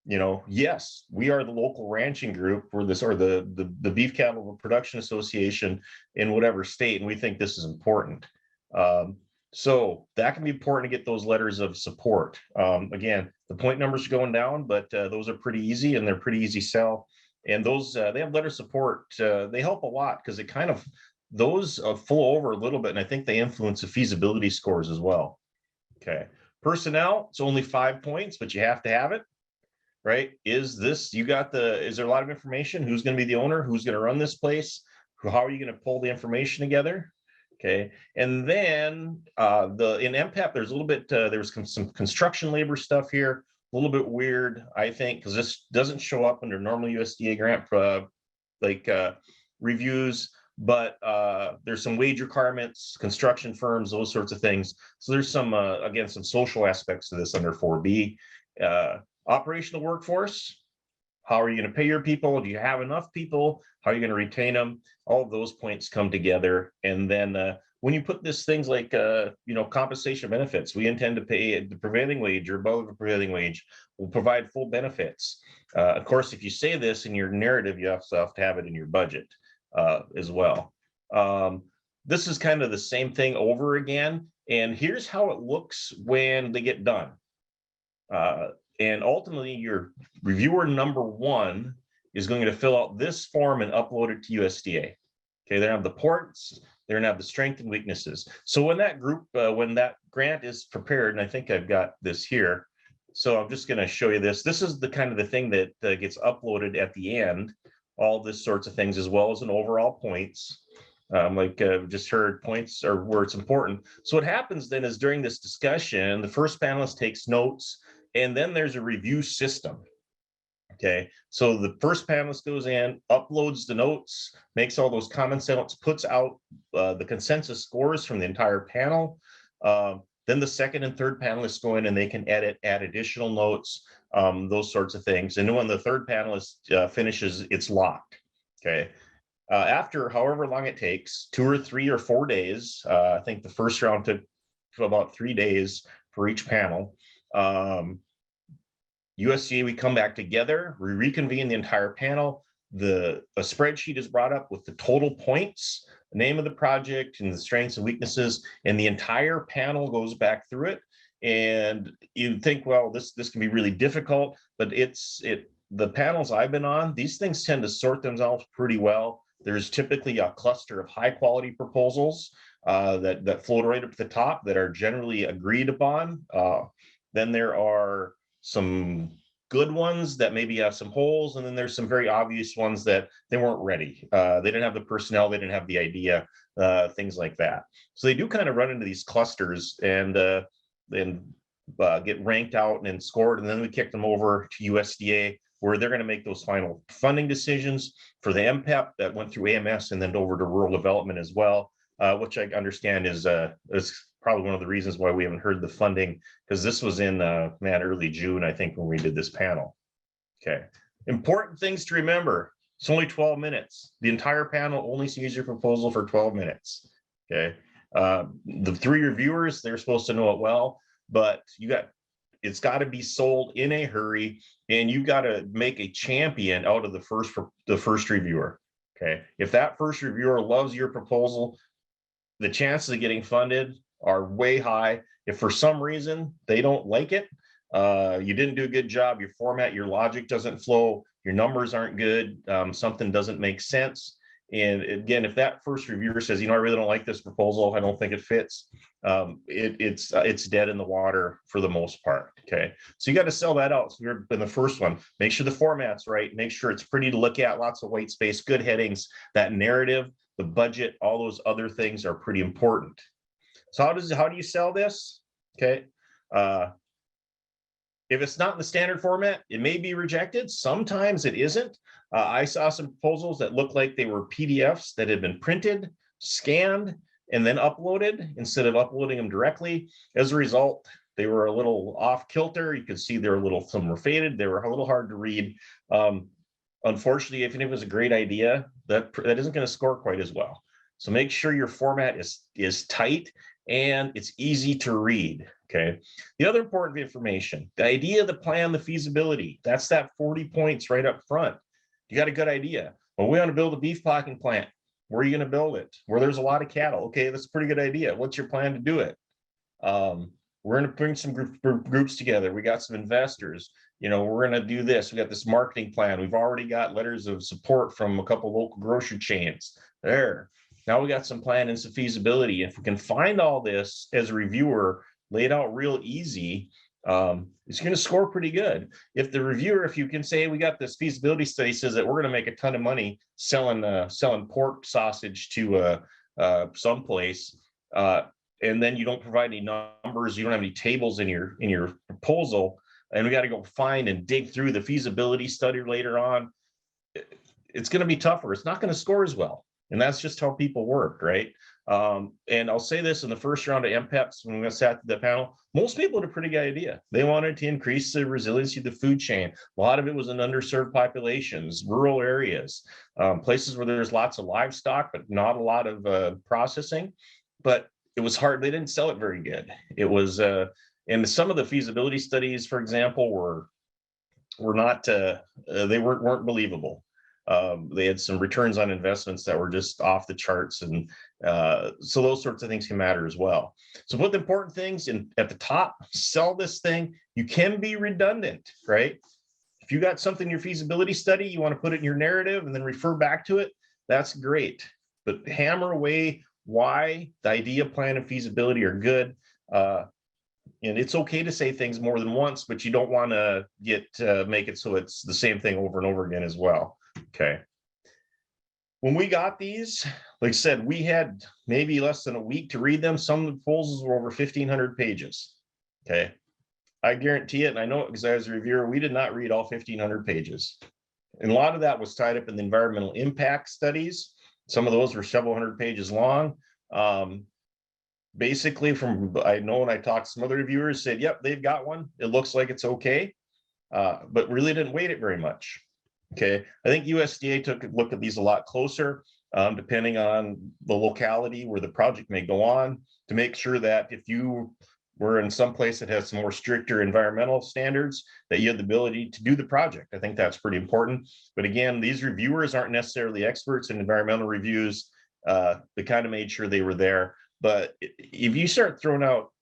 You know, yes, we are the local ranching group, or the Beef Cattle Production Association in whatever state, and we think this is important. So that can be important to get those letters of support. Again, the point numbers are going down, but those are pretty easy, and they're pretty easy sell. And those they have letter support. They help a lot because it kind of those flow over a little bit, and I think they influence the feasibility scores as well. Okay, personnel, it's only 5 points, but you have to have it. Right? Is there a lot of information? Who's going to be the owner? Who's going to run this place? How are you going to pull the information together? Okay. And then in MPPEP, there's a little bit, there's some construction labor stuff here, a little bit weird, I think, because this doesn't show up under normal USDA grant reviews, but there's some wage requirements, construction firms, those sorts of things. So there's some, again, some social aspects to this under 4B. Operational workforce, how are you going to pay your people? Do you have enough people? How are you going to retain them? All of those points come together. And then when you put this things like, compensation benefits, we intend to pay the prevailing wage or above the prevailing wage. We'll provide full benefits. Of course, if you say this in your narrative, you also have to have it in your budget as well. This is kind of the same thing over again. And here's how it looks when they get done. And ultimately, your reviewer number 1 is going to fill out this form and upload it to USDA. Okay, they're gonna have the ports, they're gonna have the strengths and weaknesses. So when that grant is prepared, and I think I've got this here, so I'm just gonna show you this. This is the kind of the thing that gets uploaded at the end, all this sorts of things, as well as an overall points. Just heard points are where it's important. So what happens then is during this discussion, the first panelist takes notes, and then there's a review system. Okay, so the first panelist goes in, uploads the notes, makes all those comments notes, puts out the consensus scores from the entire panel. Then the second and third panelists go in and they can add additional notes, those sorts of things. And when the third panelist finishes, it's locked. Okay. After however long it takes, 2 or 3 or 4 days, I think the first round took about 3 days for each panel. USDA, we come back together, we reconvene the entire panel. A spreadsheet is brought up with the total points, the name of the project, and the strengths and weaknesses, and the entire panel goes back through it. And you'd think, well, this can be really difficult, but the panels I've been on, these things tend to sort themselves pretty well. There's typically a cluster of high quality proposals that float right up to the top that are generally agreed upon. Then there are some good ones that maybe have some holes, and then there's some very obvious ones that they weren't ready. They didn't have the personnel, they didn't have the idea, things like that. So they do kind of run into these clusters and get ranked out and scored, and then we kick them over to USDA, where they're going to make those final funding decisions for the MPPEP that went through AMS and then over to rural development as well, which I understand is probably one of the reasons why we haven't heard the funding, because this was in early June, I think, when we did this panel. Okay, important things to remember. It's only 12 minutes. The entire panel only sees your proposal for 12 minutes. Okay, the 3 reviewers, they're supposed to know it well, but it's got to be sold in a hurry, and you got to make a champion out of the first reviewer. Okay, if that first reviewer loves your proposal, the chances of getting funded are way high. If for some reason they don't like it, you didn't do a good job, your format, your logic doesn't flow, your numbers aren't good, something doesn't make sense. And again, if that first reviewer says, you know, I really don't like this proposal, I don't think it fits, it's dead in the water for the most part. Okay, so you got to sell that out. So you're in the first one, make sure the format's right, make sure it's pretty to look at, lots of white space, good headings, that narrative, the budget, all those other things are pretty important. So how do you sell this? Okay, if it's not in the standard format, it may be rejected. Sometimes it isn't. I saw some proposals that looked like they were PDFs that had been printed, scanned, and then uploaded instead of uploading them directly. As a result, they were a little off kilter. You could see some were faded. They were a little hard to read. Unfortunately, if it was a great idea, that isn't going to score quite as well. So make sure your format is tight and it's easy to read. Okay. The other important information, the idea, the plan, the feasibility, that's that 40 points right up front. You got a good idea. Well, we want to build a beef packing plant. Where are you going to build it? Where there's a lot of cattle. Okay, that's a pretty good idea. What's your plan to do it? We're going to bring some groups together. We got some investors. You know, we're going to do this. We got this marketing plan. We've already got letters of support from a couple local grocery chains there. Now we got some plan and some feasibility. If we can find all this as a reviewer laid out real easy, it's going to score pretty good. If the reviewer, if you can say, we got this feasibility study says that we're going to make a ton of money selling pork sausage to someplace, and then you don't provide any numbers, you don't have any tables in your proposal, and we got to go find and dig through the feasibility study later on, it's going to be tougher. It's not going to score as well. And that's just how people work, right? And I'll say this, in the first round of MPPEPs, when we sat at the panel, most people had a pretty good idea. They wanted to increase the resiliency of the food chain. A lot of it was in underserved populations, rural areas, places where there's lots of livestock, but not a lot of processing. But it was hard. They didn't sell it very good. It was, and some of the feasibility studies, for example, were not, they weren't believable. They had some returns on investments that were just off the charts. And so those sorts of things can matter as well. So put the important things in at the top, sell this thing. You can be redundant, right? If you got something in your feasibility study, you want to put it in your narrative and then refer back to it, that's great. But hammer away why the idea, plan, and feasibility are good. And it's okay to say things more than once, but you don't want to make it so it's the same thing over and over again as well. Okay. When we got these, like I said, we had maybe less than a week to read them. Some of the proposals were over 1,500 pages. Okay. I guarantee it, and I know it because I was a reviewer, we did not read all 1,500 pages. And a lot of that was tied up in the environmental impact studies. Some of those were several hundred pages long. Basically, I know when I talked to some other reviewers, said, yep, they've got one. It looks like it's okay, but really didn't weight it very much. Okay, I think USDA took a look at these a lot closer, depending on the locality where the project may go on, to make sure that if you were in some place that has some more stricter environmental standards, that you had the ability to do the project. I think that's pretty important. But again, these reviewers aren't necessarily experts in environmental reviews. They kind of made sure they were there. But if you start throwing out,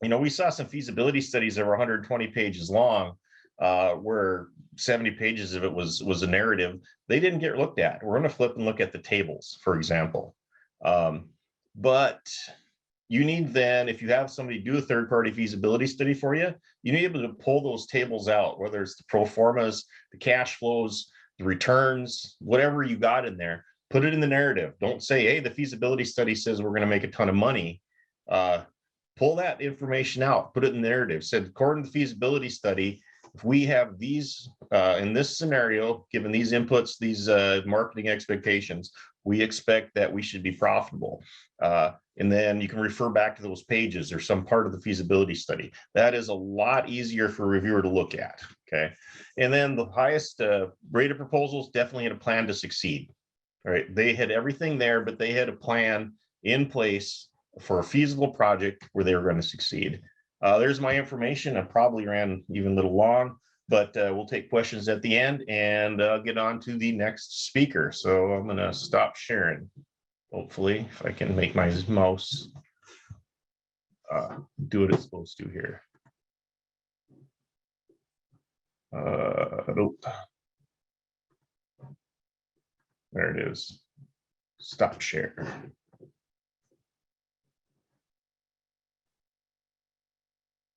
you know, we saw some feasibility studies that were 120 pages long, where 70 pages of it was a narrative. They didn't get looked at. We're going to flip and look at the tables, for example. But you need then, if you have somebody do a third-party feasibility study for you, you need to be able to pull those tables out, whether it's the pro formas, the cash flows, the returns, whatever you got in there. Put it in the narrative. Don't say, hey, the feasibility study says we're going to make a ton of money. Pull that information out, put it in the narrative. Said, according to the feasibility study, if we have these, in this scenario, given these inputs, these marketing expectations, we expect that we should be profitable. And then you can refer back to those pages or some part of the feasibility study. That is a lot easier for a reviewer to look at, okay? And then the highest rated proposals definitely had a plan to succeed. All right, they had everything there, but they had a plan in place for a feasible project where they were going to succeed. There's my information. I probably ran even a little long. but we'll take questions at the end and get on to the next speaker. So I'm going to stop sharing. Hopefully, if I can make my mouse do what it's supposed to here. Nope. There it is. Stop share.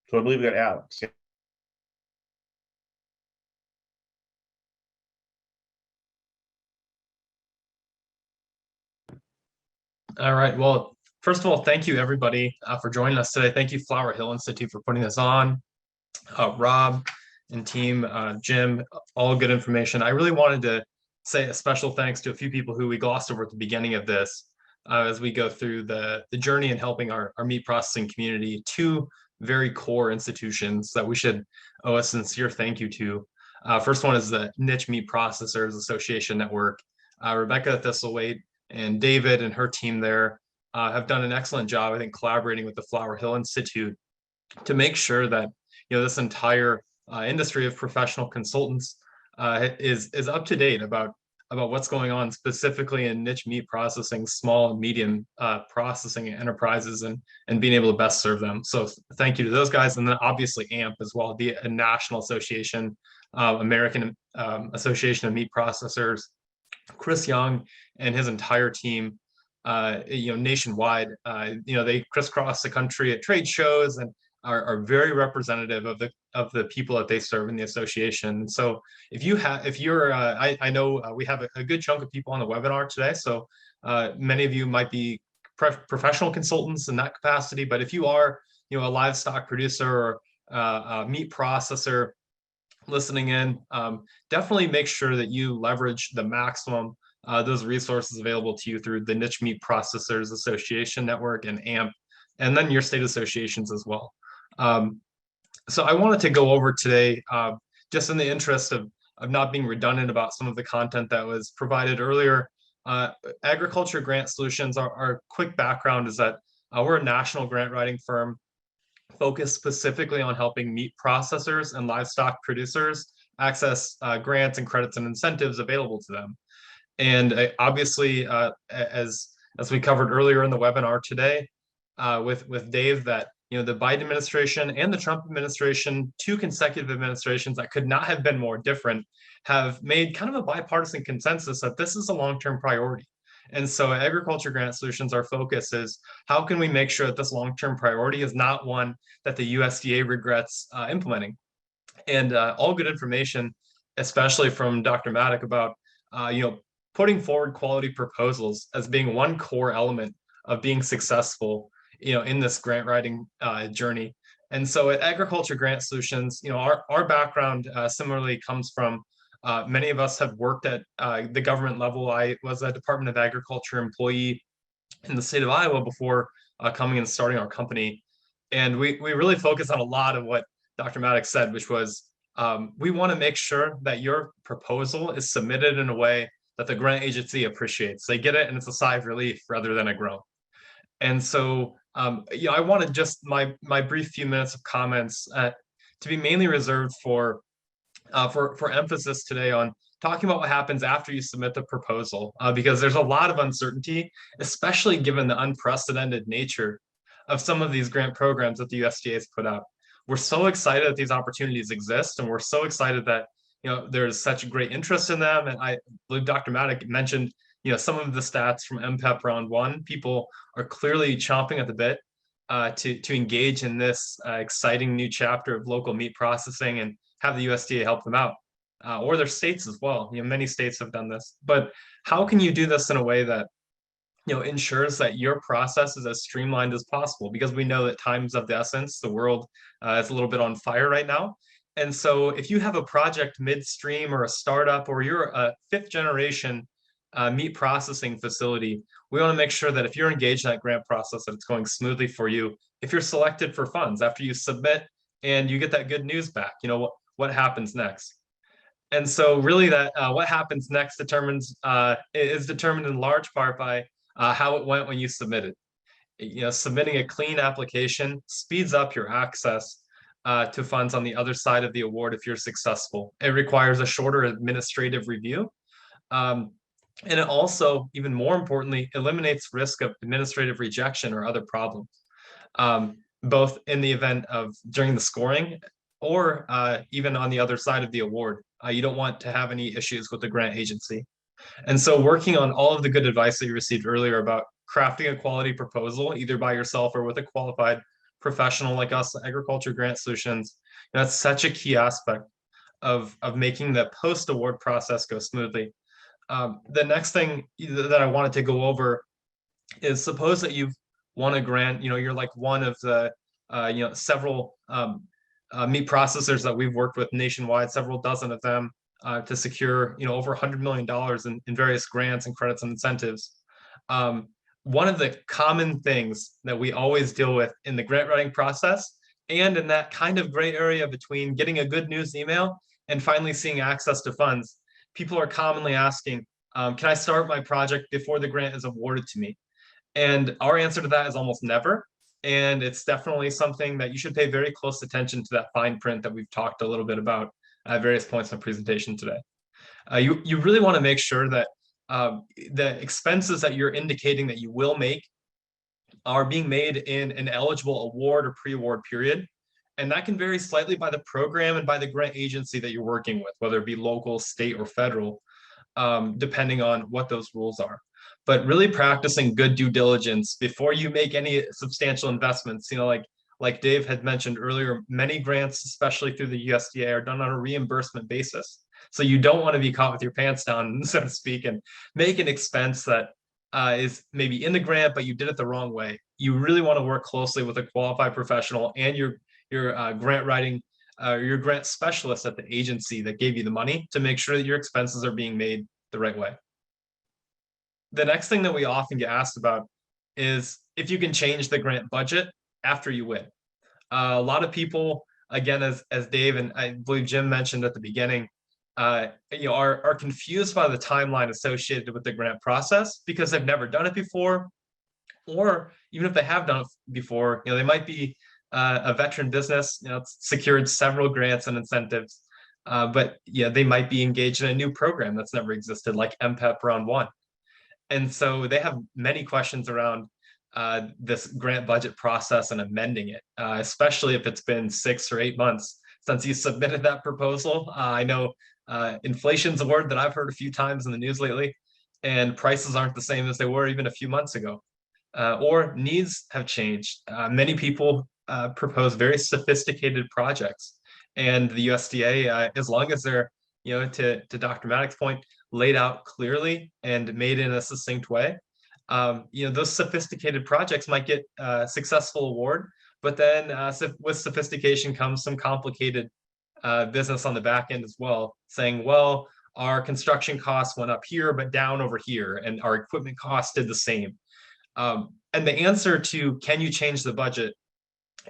So I believe we got Alex. All right. Well, first of all, thank you everybody for joining us today. Thank you, Flower Hill Institute, for putting this on. Rob and team, Jim, all good information. I really wanted to say a special thanks to a few people who we glossed over at the beginning of this as we go through the journey in helping our meat processing community. Two very core institutions that we should owe a sincere thank you to. First one is the Niche Meat Processors Association Network. Rebecca Thistlewaite and David and her team there have done an excellent job, I think, collaborating with the Flower Hill Institute to make sure that this entire industry of professional consultants is up to date about what's going on specifically in niche meat processing, small and medium processing enterprises, and being able to best serve them. So thank you to those guys, and then obviously AMP as well, the National Association, American Association of Meat Processors. Chris Young and his entire team, nationwide, they crisscross the country at trade shows and are very representative of the people that they serve in the association. So I know we have a good chunk of people on the webinar today. So many of you might be professional consultants in that capacity, but if you are, a livestock producer or a meat processor listening in, definitely make sure that you leverage the maximum those resources available to you through the Niche Meat Processors Association Network and AMP, and then your state associations as well. So I wanted to go over today, just in the interest of not being redundant about some of the content that was provided earlier. Agriculture Grant Solutions, our quick background is that we're a national grant writing firm focused specifically on helping meat processors and livestock producers access grants and credits and incentives available to them. And obviously, as we covered earlier in the webinar today with Dave, that the Biden administration and the Trump administration, two consecutive administrations that could not have been more different, have made kind of a bipartisan consensus that this is a long-term priority. And so at Agriculture Grant Solutions, our focus is how can we make sure that this long-term priority is not one that the USDA regrets implementing. And all good information, especially from Dr. Maddock, about putting forward quality proposals as being one core element of being successful in this grant writing journey. And so at Agriculture Grant Solutions, our background similarly comes from many of us have worked at the government level. I was a Department of Agriculture employee in the state of Iowa before coming and starting our company. And we really focus on a lot of what Dr. Maddox said, which was we want to make sure that your proposal is submitted in a way that the grant agency appreciates. They get it and it's a sigh of relief rather than a groan. And so I wanted just my brief few minutes of comments to be mainly reserved for emphasis today on talking about what happens after you submit the proposal, because there's a lot of uncertainty, especially given the unprecedented nature of some of these grant programs that the USDA has put out. We're so excited that these opportunities exist, and we're so excited that there's such great interest in them. And I believe Dr. Maddock mentioned some of the stats from MPPEP Round 1. People are clearly chomping at the bit to engage in this exciting new chapter of local meat processing and have the USDA help them out, or their states as well. Many states have done this. But how can you do this in a way that ensures that your process is as streamlined as possible? Because we know that time's of the essence. The world is a little bit on fire right now. And so if you have a project midstream or a startup, or you're a fifth generation meat processing facility, we want to make sure that if you're engaged in that grant process, that it's going smoothly for you. If you're selected for funds after you submit and you get that good news back, what happens next? And so really that what happens next is determined in large part by how it went when you submitted. Submitting a clean application speeds up your access to funds on the other side of the award if you're successful. It requires a shorter administrative review. And it also, even more importantly, eliminates risk of administrative rejection or other problems, both in the event of during the scoring or even on the other side of the award. You don't want to have any issues with the grant agency. And so working on all of the good advice that you received earlier about crafting a quality proposal, either by yourself or with a qualified professional like us, Agriculture Grant Solutions, that's such a key aspect of making the post-award process go smoothly. The next thing that I wanted to go over is, suppose that you've won a grant, you're like one of the, several meat processors that we've worked with nationwide, several dozen of them, to secure, over $100 million in various grants and credits and incentives. One of the common things that we always deal with in the grant writing process, and in that kind of gray area between getting a good news email and finally seeing access to funds, people are commonly asking, can I start my project before the grant is awarded to me? And our answer to that is almost never. And it's definitely something that you should pay very close attention to, that fine print that we've talked a little bit about at various points in the presentation today. You really want to make sure that the expenses that you're indicating that you will make are being made in an eligible award or pre-award period. And that can vary slightly by the program and by the grant agency that you're working with, whether it be local, state, or federal, depending on what those rules are. But really practicing good due diligence before you make any substantial investments, like Dave had mentioned earlier, many grants, especially through the USDA, are done on a reimbursement basis. So you don't want to be caught with your pants down, so to speak, and make an expense that is maybe in the grant, but you did it the wrong way. You really want to work closely with a qualified professional and your grant writing, your grant specialist at the agency that gave you the money, to make sure that your expenses are being made the right way. The next thing that we often get asked about is if you can change the grant budget after you win. A lot of people, again, as Dave and I believe Jim mentioned at the beginning, are confused by the timeline associated with the grant process because they've never done it before, or even if they have done it before, they might be a veteran business, secured several grants and incentives, but they might be engaged in a new program that's never existed, like MPPEP Round 1. And so they have many questions around this grant budget process and amending it, especially if it's been 6 or 8 months since you submitted that proposal. I know inflation's a word that I've heard a few times in the news lately, and prices aren't the same as they were even a few months ago, or needs have changed. Many people propose very sophisticated projects, and the USDA, as long as they're, to Dr. Maddox's point, laid out clearly and made in a succinct way, those sophisticated projects might get a successful award, but then with sophistication comes some complicated business on the back end as well, saying, well, our construction costs went up here, but down over here, and our equipment costs did the same. And the answer to, can you change the budget,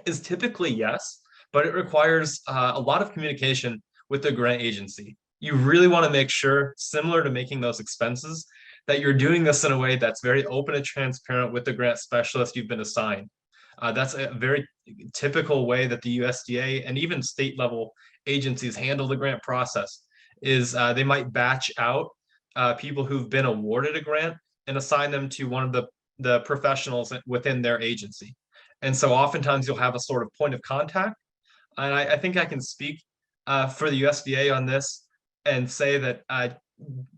is typically yes, but it requires a lot of communication with the grant agency. You really want to make sure, similar to making those expenses, that you're doing this in a way that's very open and transparent with the grant specialist you've been assigned. That's a very typical way that the USDA and even state level agencies handle the grant process, is they might batch out people who've been awarded a grant and assign them to one of the professionals within their agency. And so oftentimes you'll have a sort of point of contact. And I think I can speak for the USDA on this and say that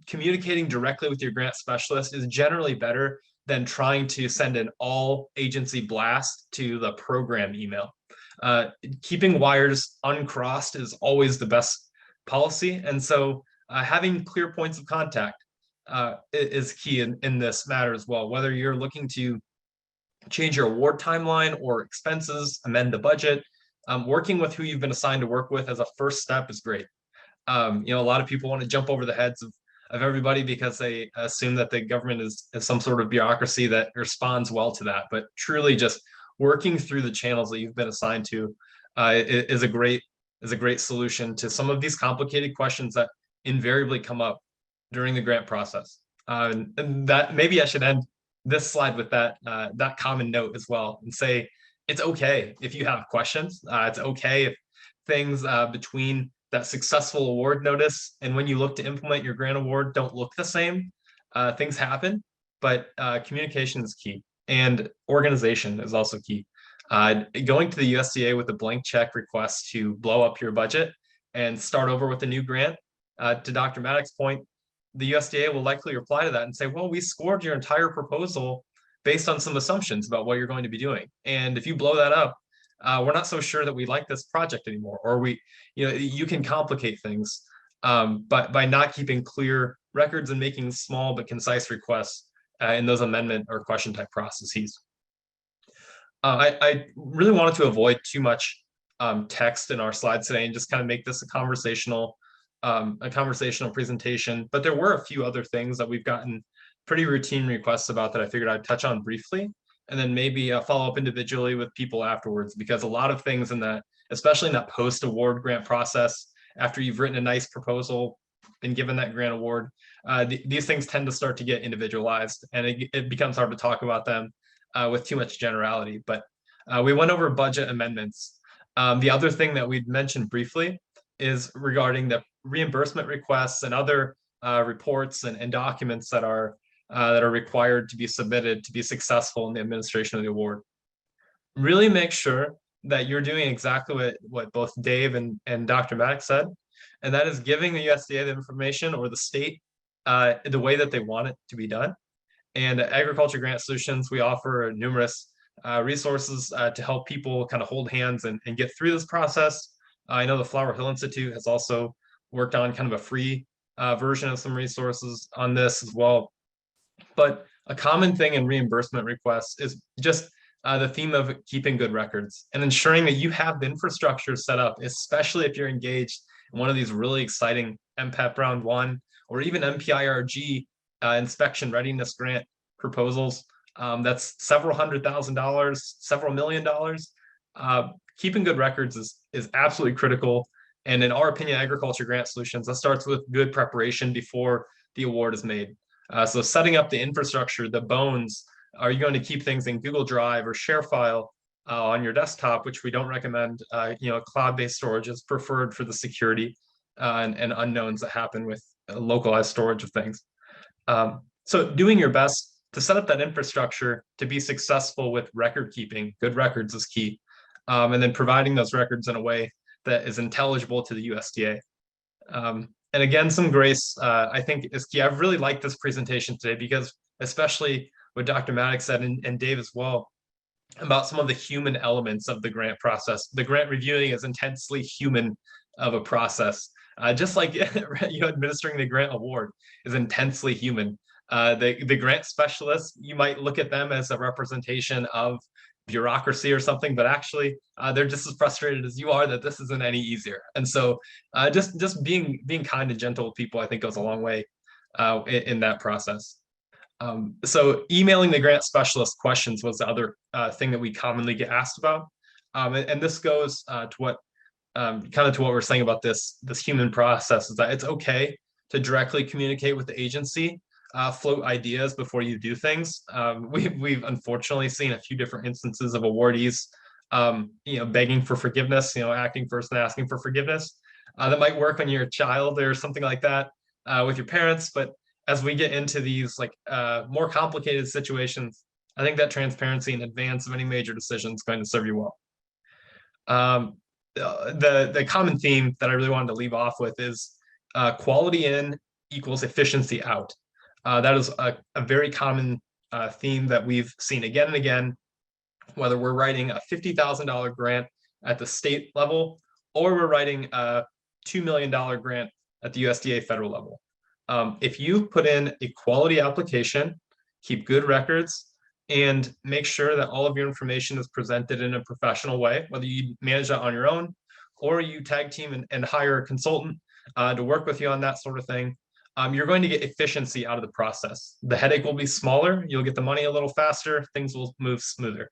communicating directly with your grant specialist is generally better than trying to send an all agency blast to the program email. Keeping wires uncrossed is always the best policy. And so having clear points of contact is key in this matter as well. Whether you're looking to change your award timeline or expenses, amend the budget, working with who you've been assigned to work with as a first step is great. A lot of people want to jump over the heads of everybody because they assume that the government is some sort of bureaucracy that responds well to that. But truly just working through the channels that you've been assigned to is a great solution to some of these complicated questions that invariably come up during the grant process. And that, maybe I should end this slide with that common note as well, and say it's okay if you have questions. It's okay things between that successful award notice and when you look to implement your grant award don't look the same. Things happen, but communication is key, and organization is also key. Going to the USDA with a blank check request to blow up your budget and start over with a new grant, to Dr. Maddox's point, the USDA will likely reply to that and say, well, we scored your entire proposal based on some assumptions about what you're going to be doing. And if you blow that up, we're not so sure that we like this project anymore, or you can complicate things but by not keeping clear records and making small but concise requests in those amendment or question type processes. I really wanted to avoid too much text in our slides today and just kind of make this a conversational presentation. But there were a few other things that we've gotten pretty routine requests about that I figured I'd touch on briefly, and then maybe follow up individually with people afterwards, because a lot of things in that, especially in that post-award grant process, after you've written a nice proposal and given that grant award, these things tend to start to get individualized, and it becomes hard to talk about them with too much generality. But we went over budget amendments. The other thing that we'd mentioned briefly is regarding the reimbursement requests and other reports and documents that are required to be submitted to be successful in the administration of the award. Really make sure that you're doing exactly what both Dave and Dr. Maddox said, and that is giving the USDA the information, or the state, the way that they want it to be done. And at Agriculture Grant Solutions, we offer numerous resources to help people kind of hold hands and get through this process. I know the Flower Hill Institute has also worked on kind of a free version of some resources on this as well. But a common thing in reimbursement requests is just the theme of keeping good records and ensuring that you have the infrastructure set up, especially if you're engaged in one of these really exciting MPPEP Round 1 or even MPIRG inspection readiness grant proposals. That's several $100,000, several $1 million. Keeping good records is absolutely critical. And in our opinion, Agriculture Grant Solutions, that starts with good preparation before the award is made. So setting up the infrastructure, the bones. Are you going to keep things in Google Drive or ShareFile on your desktop, which we don't recommend? Cloud-based storage is preferred for the security and unknowns that happen with localized storage of things. So doing your best to set up that infrastructure to be successful with record keeping, good records is key. And then providing those records in a way that is intelligible to the USDA. And again, some grace, I think is key. I've really liked this presentation today because, especially what Dr. Maddox said and Dave as well, about some of the human elements of the grant process. The grant reviewing is intensely human of a process. Just like administering the grant award is intensely human. The grant specialists, you might look at them as a representation of bureaucracy or something, but actually they're just as frustrated as you are that this isn't any easier. And so just being kind and gentle with people, I think, goes a long way in that process. So emailing the grant specialist questions was the other thing that we commonly get asked about. And this goes to what we're saying about this human process, is that it's okay to directly communicate with the agency, float ideas before you do things. We've unfortunately seen a few different instances of awardees, begging for forgiveness, acting first and asking for forgiveness. That might work when you're a child or something like that with your parents, but as we get into these more complicated situations, I think that transparency in advance of any major decision is going to serve you well. The common theme that I really wanted to leave off with is quality in equals efficiency out. That is a very common theme that we've seen again and again, whether we're writing a $50,000 grant at the state level or we're writing a $2 million grant at the USDA federal level. If you put in a quality application, keep good records, and make sure that all of your information is presented in a professional way, whether you manage that on your own or you tag team and hire a consultant to work with you on that sort of thing, you're going to get efficiency out of the process. The headache will be smaller, you'll get the money a little faster, things will move smoother.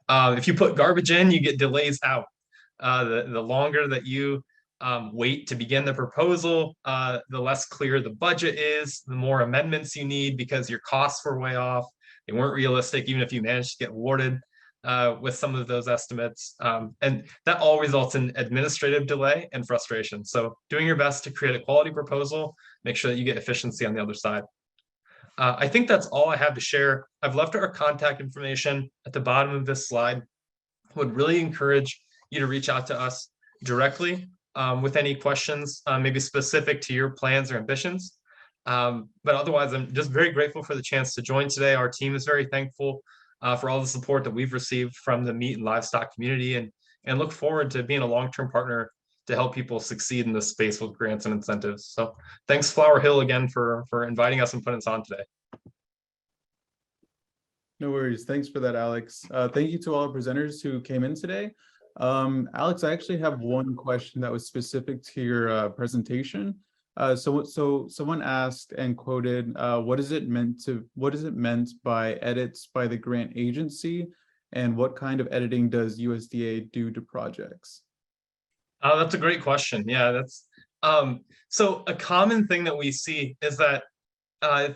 If you put garbage in, you get delays out. The longer that you wait to begin the proposal, the less clear the budget is, the more amendments you need because your costs were way off. They weren't realistic, even if you managed to get awarded. with some of those estimates. And that all results in administrative delay and frustration. So doing your best to create a quality proposal, make sure that you get efficiency on the other side. I think that's all I have to share. I've left our contact information at the bottom of this slide. Would really encourage you to reach out to us directly with any questions, maybe specific to your plans or ambitions. But otherwise, I'm just very grateful for the chance to join today. Our team is very thankful for all the support that we've received from the meat and livestock community, and look forward to being a long-term partner to help people succeed in this space with grants and incentives. So thanks, Flower Hill, again for inviting us and putting us on today. No worries. Thanks for that, Alex. Thank you to all our presenters who came in today. Alex, I actually have one question that was specific to your presentation. So someone asked and quoted, what is it meant by edits by the grant agency, and what kind of editing does USDA do to projects? Oh, that's a great question. Yeah, that's so a common thing that we see is that,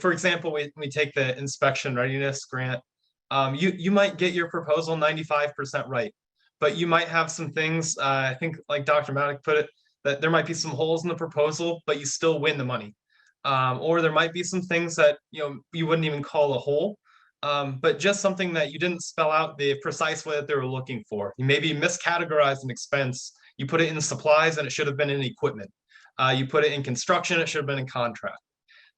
for example, we take the inspection readiness grant. You might get your proposal 95% right, but you might have some things, I think like Dr. Maddock put it, that there might be some holes in the proposal, but you still win the money. Or there might be some things that you wouldn't even call a hole, but just something that you didn't spell out the precise way that they were looking for. You maybe miscategorized an expense. You put it in supplies and it should have been in equipment. You put it in construction, it should have been in contract.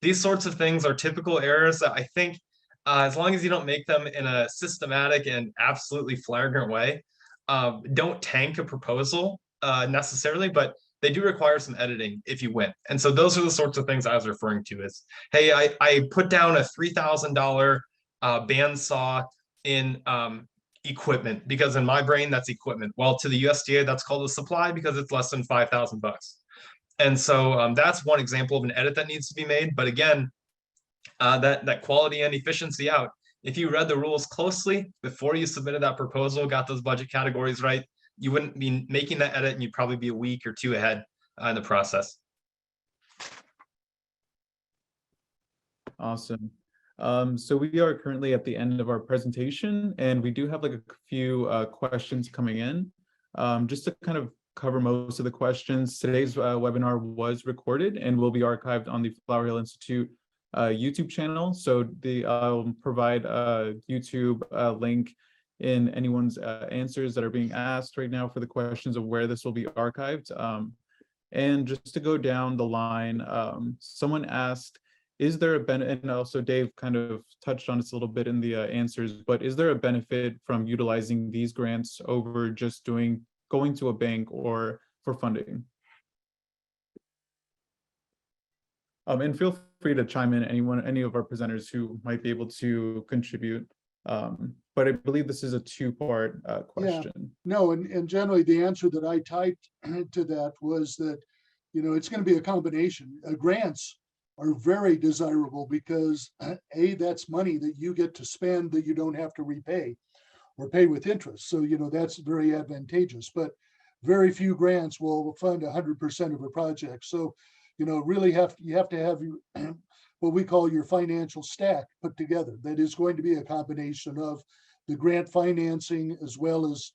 These sorts of things are typical errors that I think, as long as you don't make them in a systematic and absolutely flagrant way, don't tank a proposal necessarily, but they do require some editing if you win. And so those are the sorts of things I was referring to is, hey, I put down a $3,000 bandsaw in equipment because in my brain that's equipment. Well, to the USDA that's called a supply because it's less than $5,000. And so that's one example of an edit that needs to be made. But again, that quality and efficiency out. If you read the rules closely before you submitted that proposal, got those budget categories right, you wouldn't be making that edit, and you'd probably be a week or two ahead in the process. Awesome. So we are currently at the end of our presentation, and we do have like a few questions coming in. Just to kind of cover most of the questions, today's webinar was recorded and will be archived on the Flower Hill Institute YouTube channel. So I'll provide a YouTube link in anyone's answers that are being asked right now for the questions of where this will be archived. And just to go down the line, someone asked, is there a benefit, and also Dave kind of touched on this a little bit in the answers, but is there a benefit from utilizing these grants over just going to a bank or for funding? And feel free to chime in, any of our presenters who might be able to contribute. But I believe this is a two-part question. Yeah. No, and generally the answer that I typed to that was that, it's going to be a combination. Grants are very desirable because that's money that you get to spend that you don't have to repay or pay with interest. So, that's very advantageous, but very few grants will fund 100% of a project. So, really you have to have what we call your financial stack put together. That is going to be a combination of the grant financing as well as,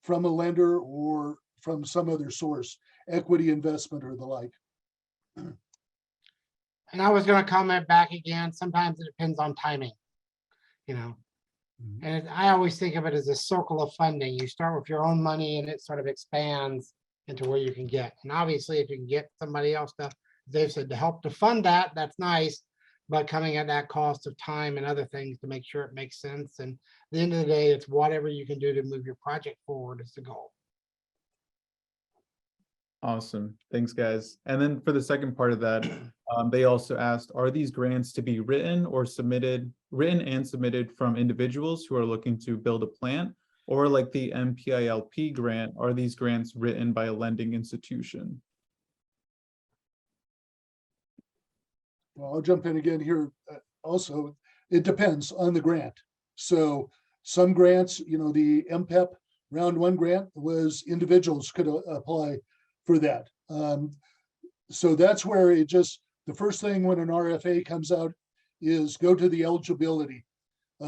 from a lender or from some other source, equity investment or the like. And I was going to comment back again. Sometimes it depends on timing, And I always think of it as a circle of funding. You start with your own money and it sort of expands into where you can get. And obviously, if you can get somebody else to, Dave said, to help to fund that, that's nice. But coming at that cost of time and other things to make sure it makes sense. And at the end of the day, it's whatever you can do to move your project forward is the goal. Awesome. Thanks, guys. And then for the second part of that, they also asked, are these grants to be written and submitted from individuals who are looking to build a plant, or like the MPILP grant, are these grants written by a lending institution? Well, I'll jump in again here. Also, it depends on the grant. So some grants, the MPPEP Round 1 grant was individuals could apply for that. So that's where the first thing when an RFA comes out is go to the eligibility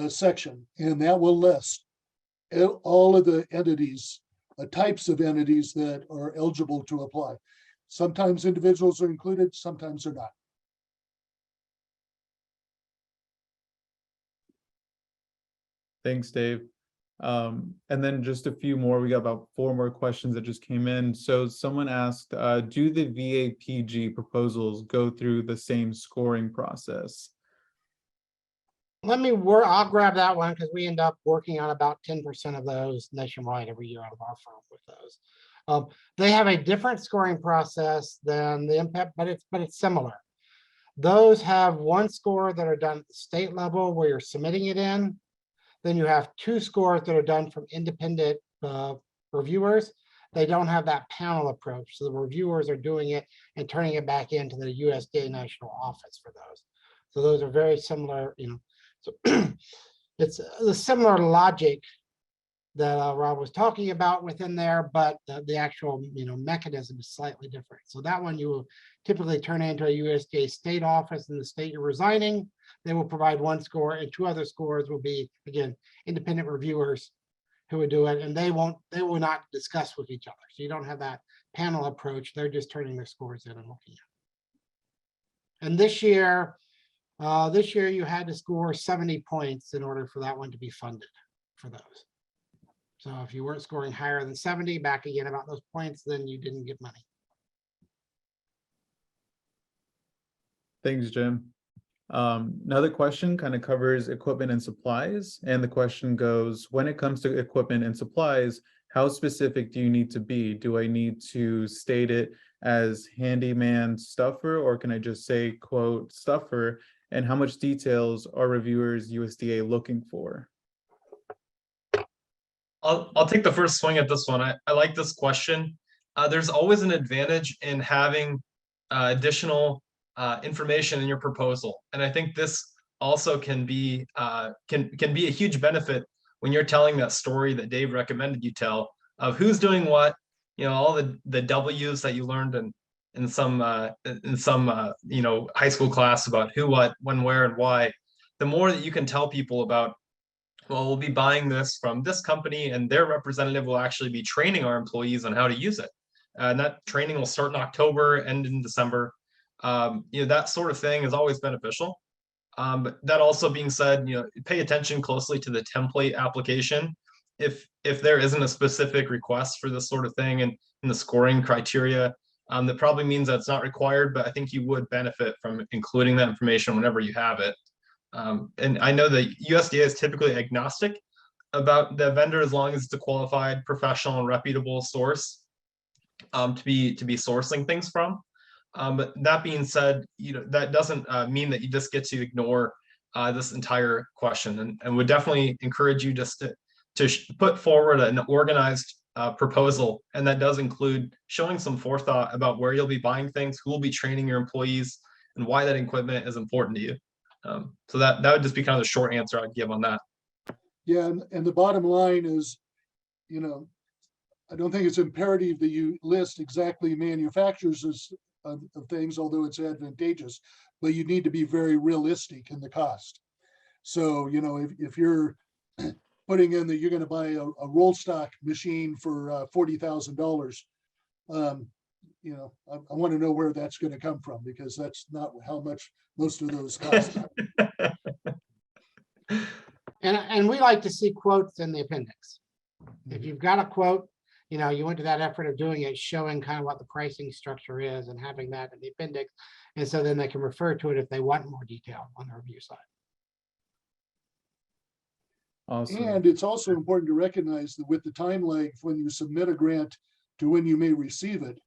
section, and that will list all of the entities, types of entities that are eligible to apply. Sometimes individuals are included, sometimes they're not. Thanks, Dave. And then just a few more. We got about 4 more questions that just came in. So someone asked, do the VAPG proposals go through the same scoring process? I'll grab that one because we end up working on about 10% of those nationwide every year out of our firm with those. They have a different scoring process than the MPPEP, but it's similar. Those have one score that are done at the state level where you're submitting it in. Then you have 2 scores that are done from independent reviewers. They don't have that panel approach. So the reviewers are doing it and turning it back into the USDA national office for those. So those are very similar, So it's the similar logic that Rob was talking about within there, but the actual mechanism is slightly different. So that one you will typically turn into a USDA state office in the state you're resigning. They will provide 1 score, and 2 other scores will be, again, independent reviewers who would do it, and they will not discuss with each other. So you don't have that panel approach. They're just turning their scores in and looking at. And this year you had to score 70 points in order for that one to be funded for those. So if you weren't scoring higher than 70, back again about those points, then you didn't get money. Thanks, Jim. Another question kind of covers equipment and supplies. And the question goes, when it comes to equipment and supplies, how specific do you need to be? Do I need to state it as handyman stuffer, or can I just say, quote, stuffer? And how much details are reviewers USDA looking for? I'll take the first swing at this one. I like this question. There's always an advantage in having additional information in your proposal, and I think this also can be a huge benefit when you're telling that story that Dave recommended you tell of who's doing what. All the W's that you learned in some high school class about who, what, when, where, and why. The more that you can tell people about, well, we'll be buying this from this company, and their representative will actually be training our employees on how to use it. And that training will start in October, end in December. That sort of thing is always beneficial. But that also being said, pay attention closely to the template application. If there isn't a specific request for this sort of thing and in the scoring criteria, that probably means that it's not required, but I think you would benefit from including that information whenever you have it. And I know that USDA is typically agnostic about the vendor as long as it's a qualified, professional, and reputable source to be sourcing things from. But that being said, that doesn't mean that you just get to ignore this entire question, and would definitely encourage you just to put forward an organized proposal, and that does include showing some forethought about where you'll be buying things, who will be training your employees, and why that equipment is important to you. So that would just be kind of the short answer I'd give on that. Yeah, and the bottom line is, I don't think it's imperative that you list exactly manufacturers of things, although it's advantageous, but you need to be very realistic in the cost. So, if you're putting in that you're going to buy a roll stock machine for $40,000, I want to know where that's going to come from, because that's not how much most of those cost. And we like to see quotes in the appendix. If you've got a quote, you went to that effort of doing it, showing kind of what the pricing structure is and having that in the appendix. And so then they can refer to it if they want more detail on the review side. Awesome. And it's also important to recognize that with the time lag when you submit a grant to when you may receive it,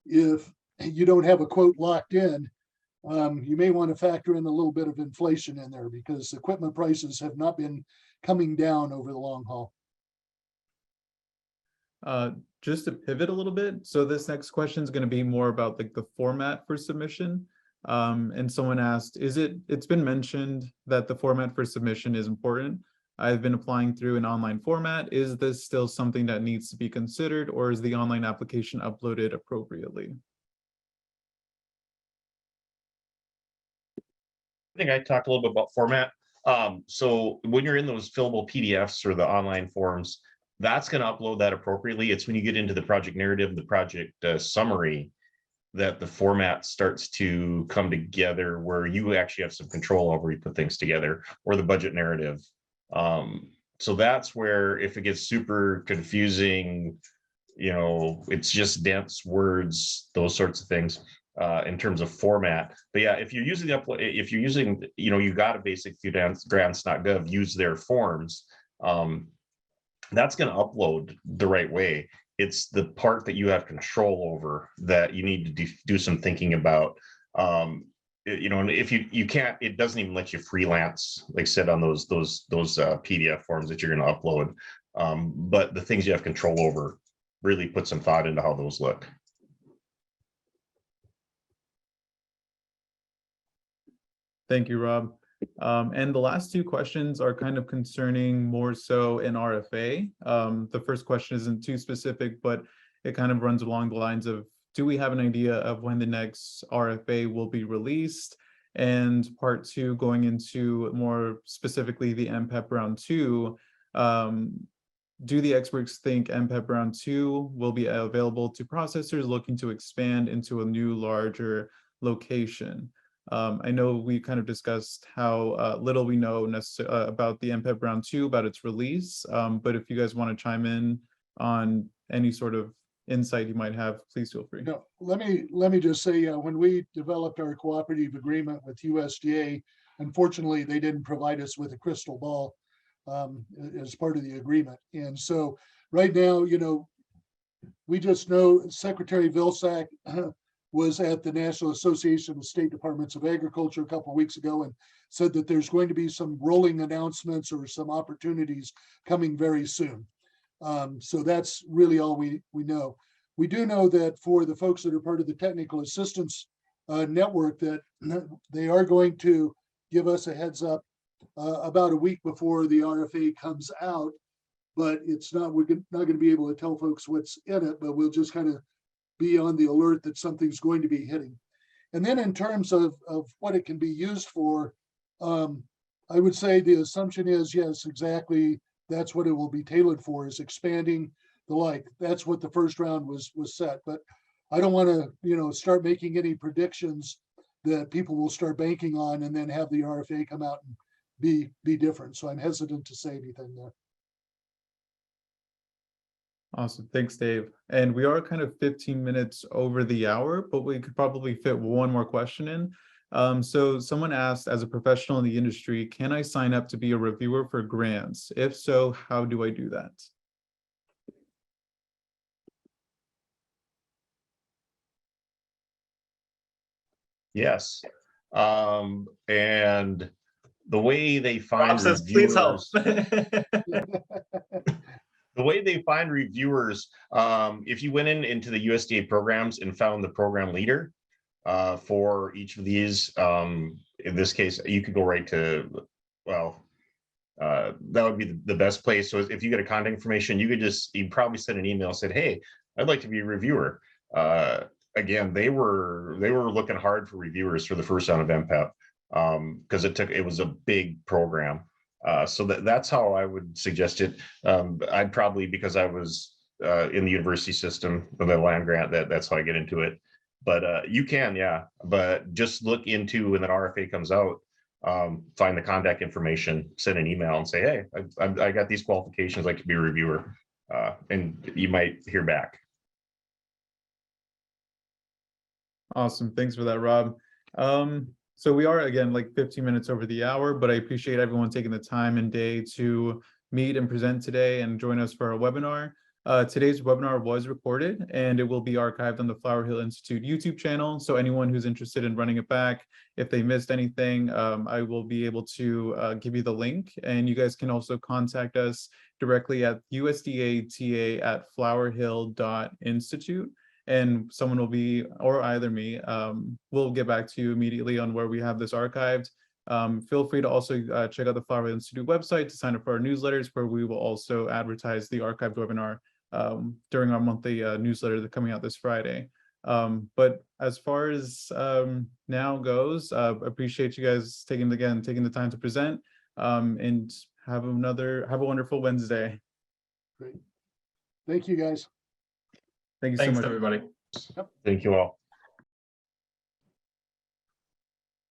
if you don't have a quote locked in, you may want to factor in a little bit of inflation in there, because equipment prices have not been coming down over the long haul. Just to pivot a little bit, so this next question is going to be more about the format for submission. And someone asked, it's been mentioned that the format for submission is important. I've been applying through an online format. Is this still something that needs to be considered, or is the online application uploaded appropriately? I think I talked a little bit about format. So when you're in those fillable PDFs or the online forms, that's going to upload that appropriately. It's when you get into the project narrative, the project summary, that the format starts to come together where you actually have some control over you put things together, or the budget narrative. So that's where, if it gets super confusing, you know, it's just dense words, those sorts of things, in terms of format. But yeah, if you're using the upload, if you're using, you know, you got a basic grants.gov, use their forms, that's going to upload the right way. It's the part that you have control over that you need to do some thinking about. You know, and if you can't, it doesn't even let you freelance, like I said, on those PDF forms that you're going to upload. But the things you have control over, really put some thought into how those look. Thank you, Rob. And the last two questions are kind of concerning more so an RFA. The first question isn't too specific, but it kind of runs along the lines of, do we have an idea of when the next RFA will be released? And part two, going into more specifically the MPPEP Round 2, do the experts think MPPEP Round 2 will be available to processors looking to expand into a new, larger location? I know we kind of discussed how little we know about the MPPEP Round 2, about its release, but if you guys want to chime in on any sort of insight you might have, please feel free. No, let me just say, when we developed our cooperative agreement with USDA, unfortunately, they didn't provide us with a crystal ball as part of the agreement. And so right now, you know, we just know Secretary Vilsack was at the National Association of State Departments of Agriculture a couple of weeks ago and said that there's going to be some rolling announcements or some opportunities coming very soon. So that's really all we know. We do know that for the folks that are part of the technical assistance network, that they are going to give us a heads up about a week before the RFA comes out, but it's not, we're not going to be able to tell folks what's in it, but we'll just kind of be on the alert that something's going to be hitting. And then in terms of what it can be used for, I would say the assumption is, yes, exactly. That's what it will be tailored for, is expanding the like. That's what the first round was set. But I don't want to, you know, start making any predictions that people will start banking on and then have the RFA come out and be different. So I'm hesitant to say anything there. Awesome. Thanks, Dave. And we are kind of 15 minutes over the hour, but we could probably fit one more question in. So someone asked, as a professional in the industry, can I sign up to be a reviewer for grants? If so, how do I do that? Yes. And the way they find Says, please help. The way they find reviewers, if you went into the USDA programs and found the program leader for each of these, in this case, you could go right to, well, that would be the best place. So if you get a contact information, you'd probably send an email and said, hey, I'd like to be a reviewer. Again, they were looking hard for reviewers for the first round of MPPEP because it was a big program. So that's how I would suggest it. I'd probably, because I was in the university system with a land grant, that's how I get into it. But you can, yeah. But just look into when that RFA comes out, find the contact information, send an email and say, hey, I got these qualifications, I could be a reviewer. And you might hear back. Awesome. Thanks for that, Rob. So we are, again, like 15 minutes over the hour, but I appreciate everyone taking the time and day to meet and present today and join us for our webinar. Today's webinar was recorded and it will be archived on the Flower Hill Institute YouTube channel. So anyone who's interested in running it back, if they missed anything, I will be able to give you the link, and you guys can also contact us directly at usdata@flowerhill.institute. And someone will be, or either me, will get back to you immediately on where we have this archived. Feel free to also check out the Flower Hill Institute website to sign up for our newsletters, where we will also advertise the archived webinar during our monthly newsletter that's coming out this Friday. But as far as now goes, appreciate you guys taking the time to present. and have a wonderful Wednesday. Great. Thank you, guys. Thank you so Thanks, much. everybody. Thank you all.